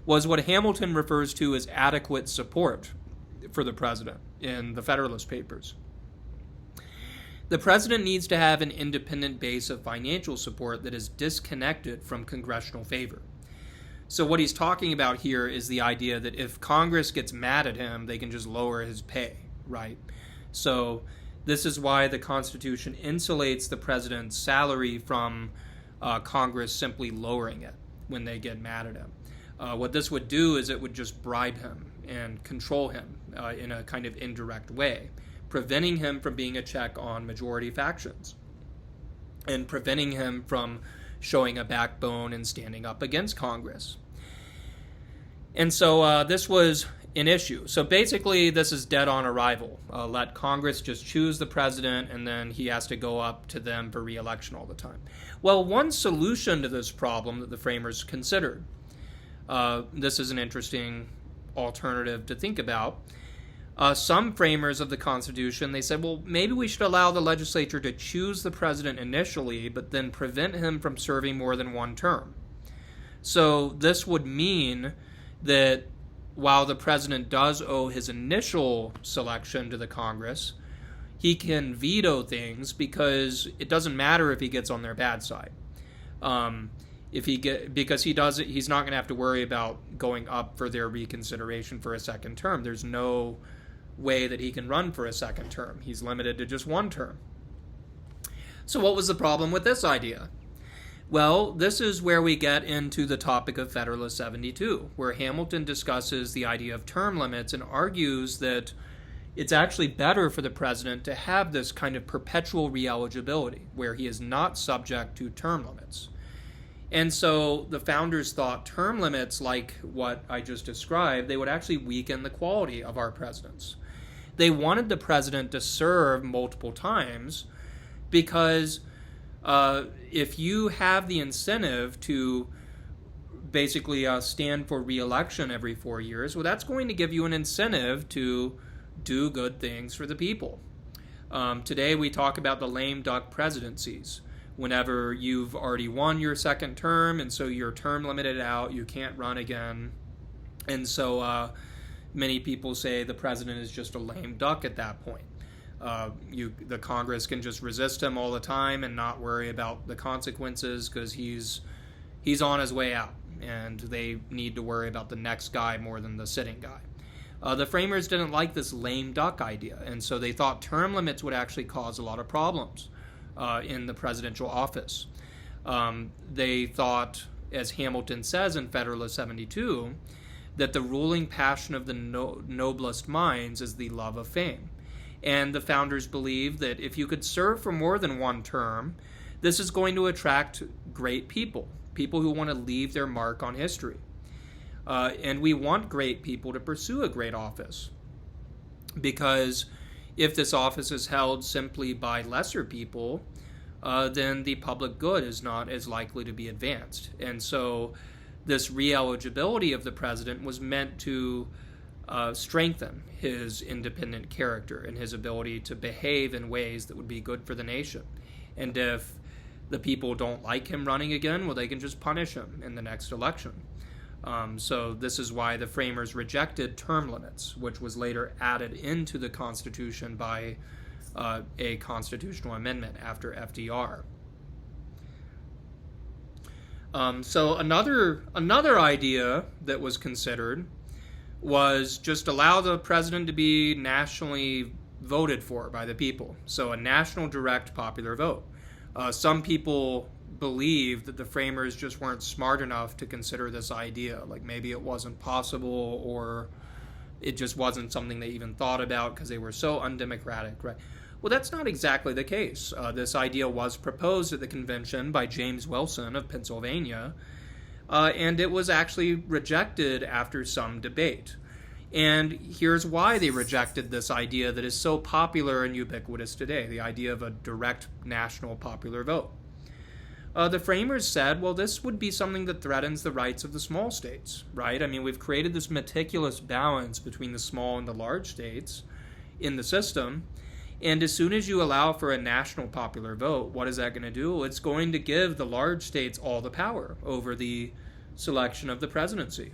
was what Hamilton refers to as adequate support for the president in the Federalist Papers. The president needs to have an independent base of financial support that is disconnected from congressional favor. So what he's talking about here is the idea that if Congress gets mad at him, they can just lower his pay, right? So this is why the Constitution insulates the president's salary from Congress simply lowering it when they get mad at him. What this would do is it would just bribe him and control him in a kind of indirect way, preventing him from being a check on majority factions and preventing him from showing a backbone and standing up against Congress. And so this was an issue. So basically this is dead on arrival. Let Congress just choose the president, and then he has to go up to them for re-election all the time. Well, one solution to this problem that the framers considered, this is an interesting alternative to think about. Some framers of the Constitution, they said, well, maybe we should allow the legislature to choose the president initially, but then prevent him from serving more than one term. So this would mean that while the president does owe his initial selection to the Congress, he can veto things because it doesn't matter if he gets on their bad side. Because he's not going to have to worry about going up for their reconsideration for a second term. There's no way that he can run for a second term. He's limited to just one term. So what was the problem with this idea? Well, this is where we get into the topic of Federalist 72, where Hamilton discusses the idea of term limits and argues that it's actually better for the president to have this kind of perpetual re-eligibility, where he is not subject to term limits. And so the founders thought term limits, like what I just described, they would actually weaken the quality of our presidents. They wanted the president to serve multiple times because if you have the incentive to basically stand for re-election every 4 years, well, that's going to give you an incentive to do good things for the people. Today we talk about the lame duck presidencies. Whenever you've already won your second term, and so your term limited out, you can't run again. And so many people say the president is just a lame duck at that point. The Congress can just resist him all the time and not worry about the consequences because he's on his way out, and they need to worry about the next guy more than the sitting guy. The framers didn't like this lame duck idea, and so they thought term limits would actually cause a lot of problems in the presidential office. They thought, as Hamilton says in Federalist 72, that the ruling passion of the noblest minds is the love of fame. And the founders believed that if you could serve for more than one term, this is going to attract great people who want to leave their mark on history. And we want great people to pursue a great office, because if this office is held simply by lesser people, then the public good is not as likely to be advanced. And so this re-eligibility of the president was meant to strengthen his independent character and his ability to behave in ways that would be good for the nation. And if the people don't like him running again, well, they can just punish him in the next election. So this is why the framers rejected term limits, which was later added into the Constitution by a constitutional amendment after FDR. So another idea that was considered was just allow the president to be nationally voted for by the people. So a national direct popular vote. Some people believe that the framers just weren't smart enough to consider this idea. Like maybe it wasn't possible, or it just wasn't something they even thought about because they were so undemocratic, right? Well, that's not exactly the case. This idea was proposed at the convention by James Wilson of Pennsylvania, and it was actually rejected after some debate. And here's why they rejected this idea that is so popular and ubiquitous today, the idea of a direct national popular vote. The framers said, well, this would be something that threatens the rights of the small states, right? I mean, we've created this meticulous balance between the small and the large states in the system, and as soon as you allow for a national popular vote, what is that going to do? It's going to give the large states all the power over the selection of the presidency.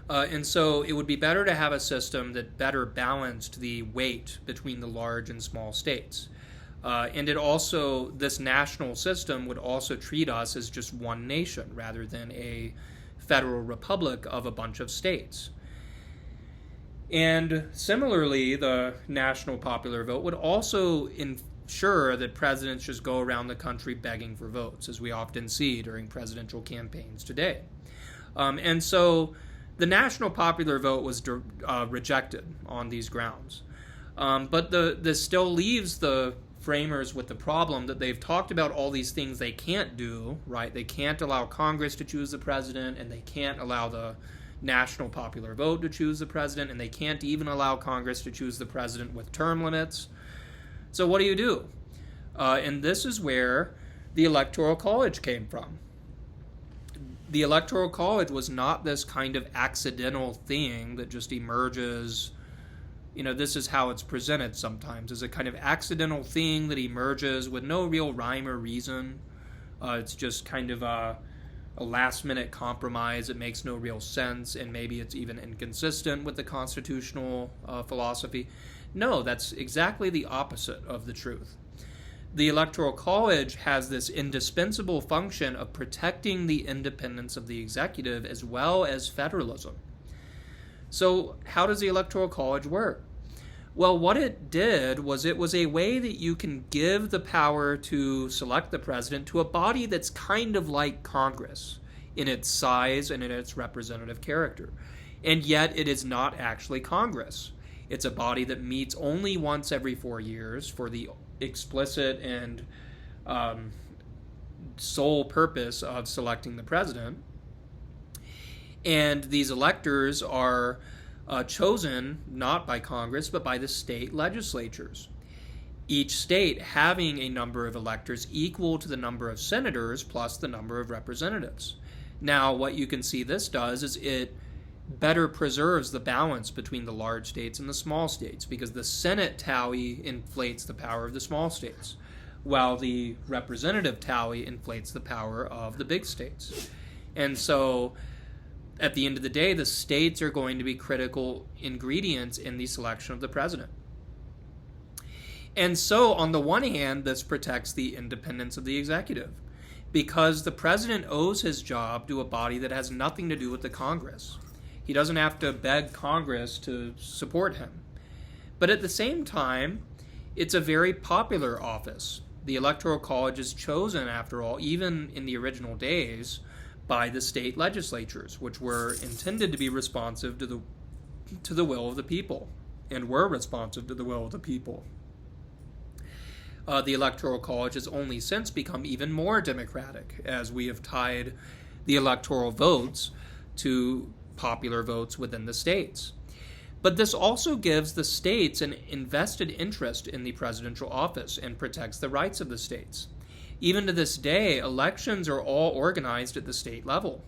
And so it would be better to have a system that better balanced the weight between the large and small states. And this national system would also treat us as just one nation rather than a federal republic of a bunch of states. And similarly, the national popular vote would also ensure that presidents just go around the country begging for votes, as we often see during presidential campaigns today. And so the national popular vote was rejected on these grounds. But this still leaves the framers with the problem that they've talked about all these things they can't do, right? They can't allow Congress to choose the president, and they can't allow the national popular vote to choose the president, and they can't even allow Congress to choose the president with term limits. So what do? And this is where the Electoral College came from. The Electoral College was not this kind of accidental thing that just emerges. This is how it's presented sometimes, as a kind of accidental thing that emerges with no real rhyme or reason. It's just kind of a last-minute compromise. It makes no real sense, and maybe it's even inconsistent with the constitutional philosophy. No, that's exactly the opposite of the truth. The Electoral College has this indispensable function of protecting the independence of the executive as well as federalism. So how does the Electoral College work? Well, what it did was it was a way that you can give the power to select the president to a body that's kind of like Congress in its size and in its representative character. And yet it is not actually Congress. It's a body that meets only once every 4 years for the explicit and sole purpose of selecting the president. And these electors are chosen not by Congress, but by the state legislatures. Each state having a number of electors equal to the number of senators plus the number of representatives. Now, what you can see this does is it better preserves the balance between the large states and the small states, because the Senate tally inflates the power of the small states, while the representative tally inflates the power of the big states. And so at the end of the day, the states are going to be critical ingredients in the selection of the president. And so, on the one hand, this protects the independence of the executive, because the president owes his job to a body that has nothing to do with the Congress. He doesn't have to beg Congress to support him. But at the same time, it's a very popular office. The Electoral College is chosen, after all, even in the original days, by the state legislatures, which were intended to be responsive to the will of the people, and were responsive to the will of the people. The Electoral College has only since become even more democratic, as we have tied the electoral votes to popular votes within the states. But this also gives the states an invested interest in the presidential office and protects the rights of the states. Even to this day, elections are all organized at the state level.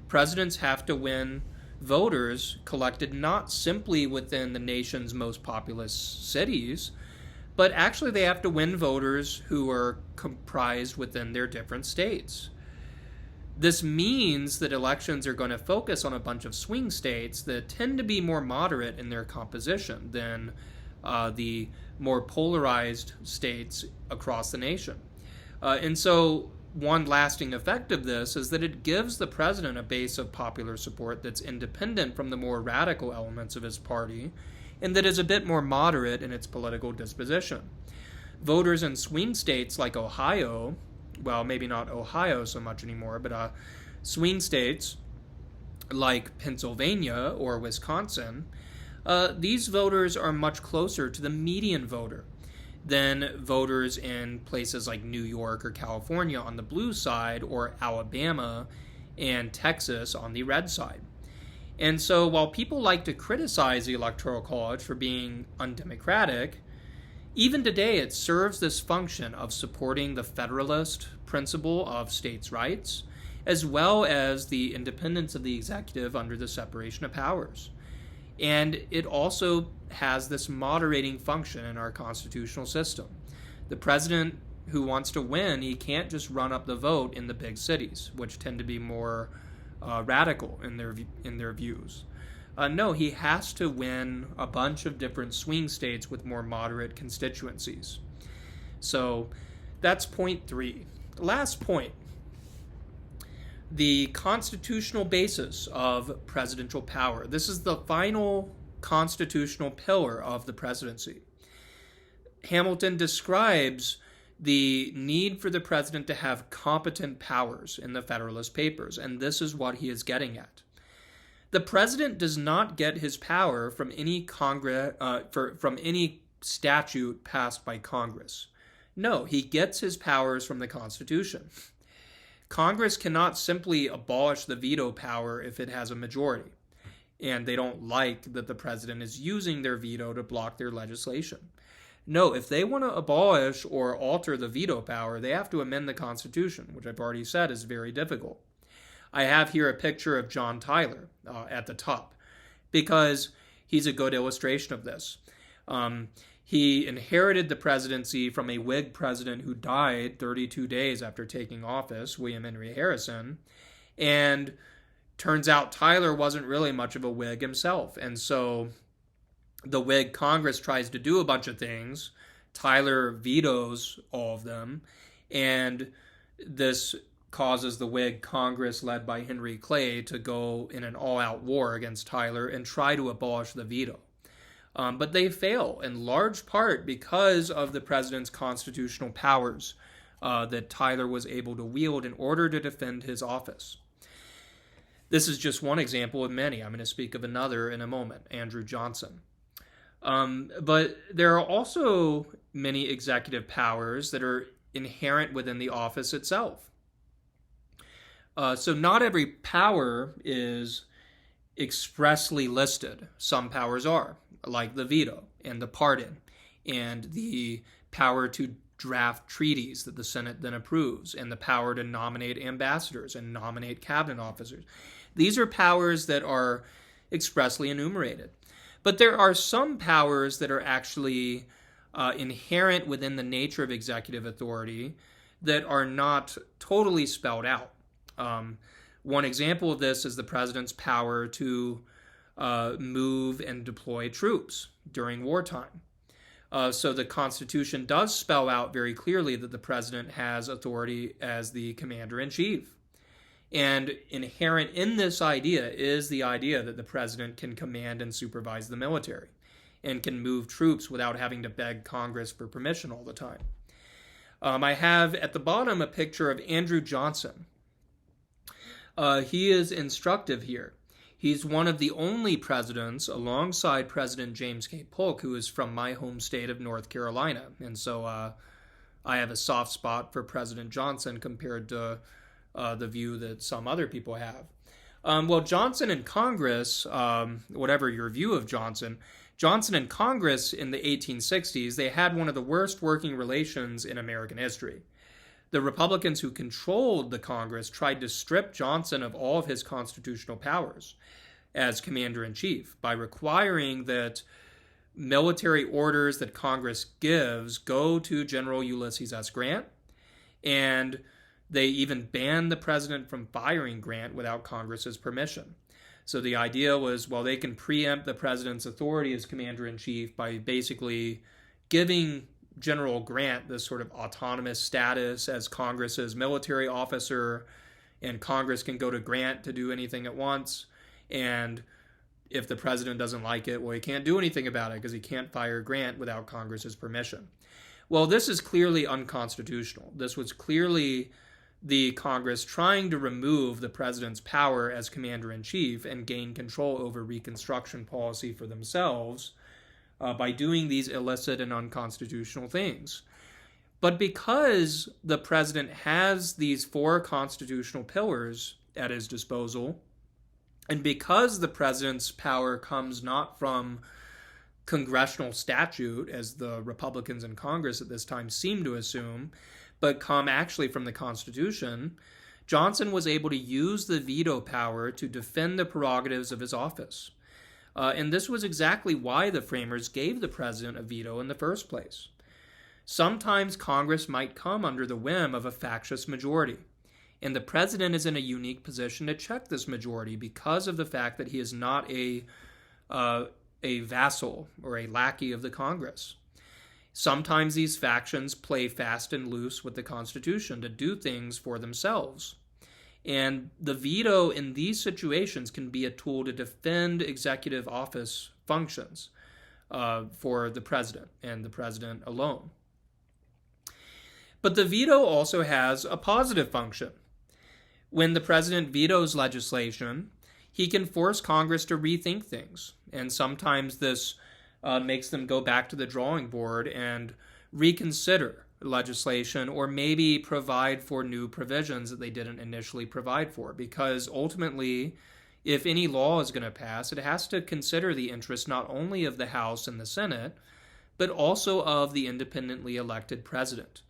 Presidents have to win voters collected not simply within the nation's most populous cities, but actually they have to win voters who are comprised within their different states. This means that elections are going to focus on a bunch of swing states that tend to be more moderate in their composition than the more polarized states across the nation. And so one lasting effect of this is that it gives the president a base of popular support that's independent from the more radical elements of his party and that is a bit more moderate in its political disposition. Voters in swing states like Ohio, well, maybe not Ohio so much anymore, but swing states like Pennsylvania or Wisconsin, these voters are much closer to the median voter than voters in places like New York or California on the blue side or Alabama and Texas on the red side. And so while people like to criticize the Electoral College for being undemocratic, even today it serves this function of supporting the federalist principle of states' rights, as well as the independence of the executive under the separation of powers. And it also has this moderating function in our constitutional system. The president who wants to win, he can't just run up the vote in the big cities, which tend to be more radical in their views. No, he has to win a bunch of different swing states with more moderate constituencies. So that's point 3. The last point, the constitutional basis of presidential power. This is the final constitutional pillar of the presidency. Hamilton describes the need for the president to have competent powers in the Federalist Papers, and this is what he is getting at. The president does not get his power from any from any statute passed by Congress. No, he gets his powers from the Constitution. Congress cannot simply abolish the veto power if it has a majority, and they don't like that the president is using their veto to block their legislation. No, if they want to abolish or alter the veto power, they have to amend the Constitution, which I've already said is very difficult. I have here a picture of John Tyler at the top, because he's a good illustration of this. He inherited the presidency from a Whig president who died 32 days after taking office, William Henry Harrison, and turns out Tyler wasn't really much of a Whig himself, and so the Whig Congress tries to do a bunch of things. Tyler vetoes all of them, and this causes the Whig Congress led by Henry Clay to go in an all-out war against Tyler and try to abolish the veto. But they fail in large part because of the president's constitutional powers that Tyler was able to wield in order to defend his office. This is just one example of many. I'm going to speak of another in a moment, Andrew Johnson. But there are also many executive powers that are inherent within the office itself. So not every power is expressly listed. Some powers are, like the veto and the pardon and the power to draft treaties that the Senate then approves and the power to nominate ambassadors and nominate cabinet officers. These are powers that are expressly enumerated. But there are some powers that are actually inherent within the nature of executive authority that are not totally spelled out. One example of this is the president's power to move and deploy troops during wartime. So the Constitution does spell out very clearly that the president has authority as the commander-in-chief. And inherent in this idea is the idea that the president can command and supervise the military and can move troops without having to beg Congress for permission all the time. I have at the bottom a picture of Andrew Johnson. He is instructive here. He's one of the only presidents, alongside President James K. Polk, who is from my home state of North Carolina. And so I have a soft spot for President Johnson compared to the view that some other people have. Well, Johnson and Congress, whatever your view of Johnson and Congress in the 1860s, they had one of the worst working relations in American history. The Republicans who controlled the Congress tried to strip Johnson of all of his constitutional powers as commander-in-chief by requiring that military orders that Congress gives go to General Ulysses S. Grant, and they even banned the president from firing Grant without Congress's permission. So the idea was, well, they can preempt the president's authority as commander-in-chief by basically giving General Grant this sort of autonomous status as Congress's military officer, and Congress can go to Grant to do anything it wants, and if the president doesn't like it, well, he can't do anything about it because he can't fire Grant without Congress's permission. Well, this is clearly unconstitutional. This was clearly the Congress trying to remove the president's power as commander-in-chief and gain control over Reconstruction policy for themselves by doing these illicit and unconstitutional things. But because the president has these 4 constitutional pillars at his disposal, and because the president's power comes not from congressional statute, as the Republicans in Congress at this time seemed to assume, but come actually from the Constitution, Johnson was able to use the veto power to defend the prerogatives of his office. And this was exactly why the framers gave the president a veto in the first place. Sometimes Congress might come under the whim of a factious majority, and the president is in a unique position to check this majority because of the fact that he is not a vassal or a lackey of the Congress. Sometimes these factions play fast and loose with the Constitution to do things for themselves. And the veto in these situations can be a tool to defend executive office functions for the president and the president alone. But the veto also has a positive function. When the president vetoes legislation, he can force Congress to rethink things. And sometimes this makes them go back to the drawing board and reconsider legislation, or maybe provide for new provisions that they didn't initially provide for. Because ultimately, if any law is going to pass, it has to consider the interests not only of the House and the Senate, but also of the independently elected president.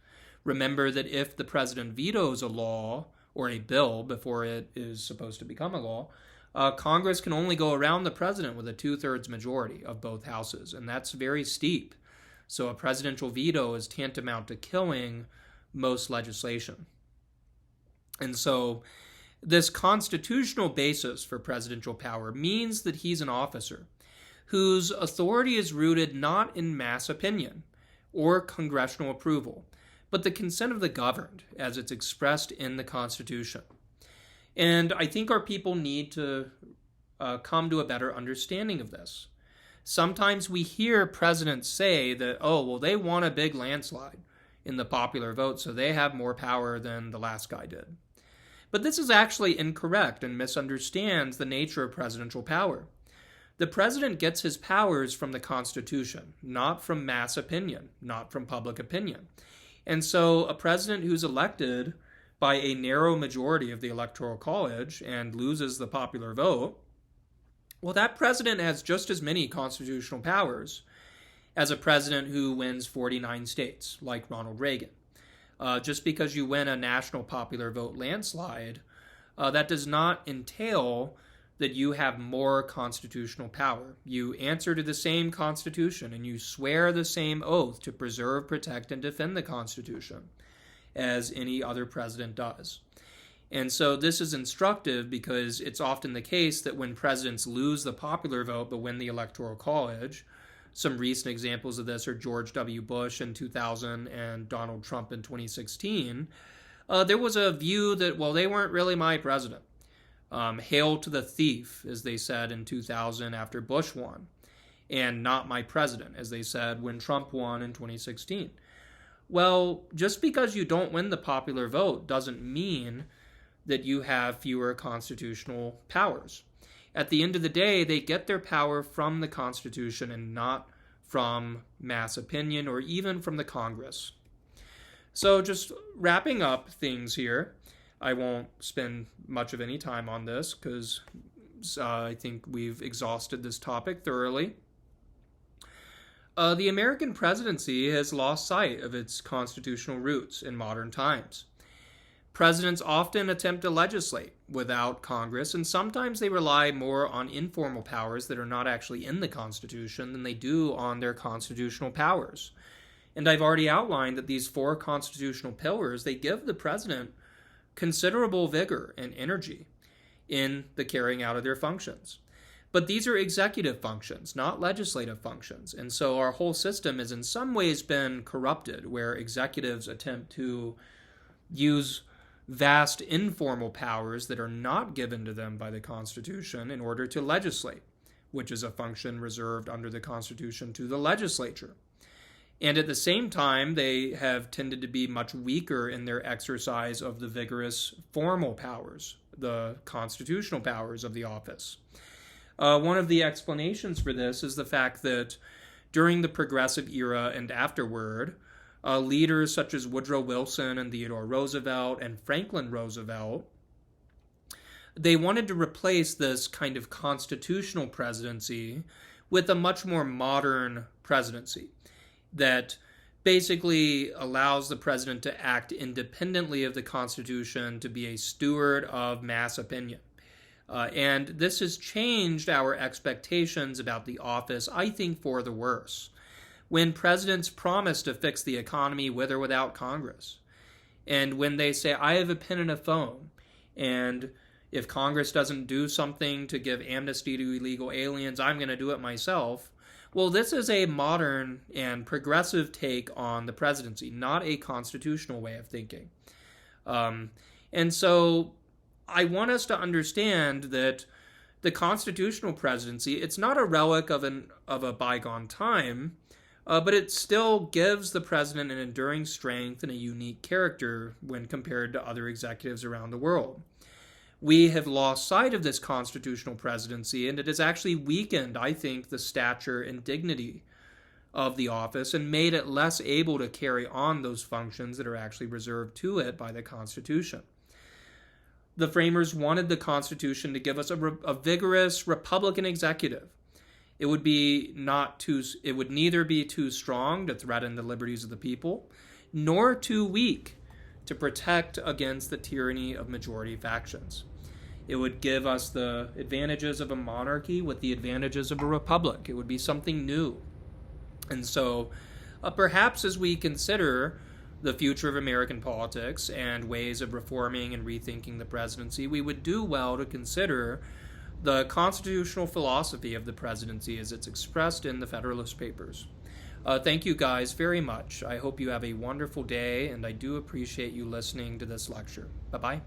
Remember that if the president vetoes a law or a bill before it is supposed to become a law, Congress can only go around the president with a 2/3 majority of both houses, and that's very steep. So a presidential veto is tantamount to killing most legislation. And so this constitutional basis for presidential power means that he's an officer whose authority is rooted not in mass opinion or congressional approval, but the consent of the governed as it's expressed in the Constitution. And I think our people need to come to a better understanding of this. Sometimes we hear presidents say that, oh, well, they won a big landslide in the popular vote, so they have more power than the last guy did. But this is actually incorrect and misunderstands the nature of presidential power. The president gets his powers from the Constitution, not from mass opinion, not from public opinion. And so a president who's elected by a narrow majority of the Electoral College and loses the popular vote, well, that president has just as many constitutional powers as a president who wins 49 states, like Ronald Reagan. Just because you win a national popular vote landslide, that does not entail that you have more constitutional power. You answer to the same Constitution and you swear the same oath to preserve, protect, and defend the Constitution as any other president does. And so this is instructive because it's often the case that when presidents lose the popular vote but win the Electoral College, some recent examples of this are George W. Bush in 2000 and Donald Trump in 2016, there was a view that, well, they weren't really my president. Hail to the thief, as they said in 2000 after Bush won, and not my president, as they said when Trump won in 2016. Well, just because you don't win the popular vote doesn't mean that you have fewer constitutional powers. At the end of the day, they get their power from the Constitution and not from mass opinion or even from the Congress. So just wrapping up things here, I won't spend much of any time on this because I think we've exhausted this topic thoroughly. The American presidency has lost sight of its constitutional roots in modern times. Presidents often attempt to legislate without Congress, and sometimes they rely more on informal powers that are not actually in the Constitution than they do on their constitutional powers. And I've already outlined that these 4 constitutional pillars, they give the president considerable vigor and energy in the carrying out of their functions. But these are executive functions, not legislative functions. And so our whole system has in some ways been corrupted, where executives attempt to use vast informal powers that are not given to them by the Constitution in order to legislate, which is a function reserved under the Constitution to the legislature. And at the same time, they have tended to be much weaker in their exercise of the vigorous formal powers, the constitutional powers of the office. One of the explanations for this is the fact that during the Progressive era and afterward, leaders such as Woodrow Wilson and Theodore Roosevelt and Franklin Roosevelt, they wanted to replace this kind of constitutional presidency with a much more modern presidency that basically allows the president to act independently of the Constitution, to be a steward of mass opinion. And this has changed our expectations about the office, I think, for the worse. When presidents promise to fix the economy with or without Congress, and when they say, I have a pen and a phone, and if Congress doesn't do something to give amnesty to illegal aliens, I'm going to do it myself. Well, this is a modern and progressive take on the presidency, not a constitutional way of thinking. And so I want us to understand that the constitutional presidency, it's not a relic of a bygone time, but it still gives the president an enduring strength and a unique character when compared to other executives around the world. We have lost sight of this constitutional presidency, and it has actually weakened, I think, the stature and dignity of the office and made it less able to carry on those functions that are actually reserved to it by the Constitution. The framers wanted the Constitution to give us a vigorous Republican executive. It would neither be too strong to threaten the liberties of the people, nor too weak to protect against the tyranny of majority factions. It would give us the advantages of a monarchy with the advantages of a republic. It would be something new. And so perhaps as we consider the future of American politics and ways of reforming and rethinking the presidency, we would do well to consider the constitutional philosophy of the presidency as it's expressed in the Federalist Papers. Thank you guys very much. I hope you have a wonderful day, and I do appreciate you listening to this lecture. Bye-bye.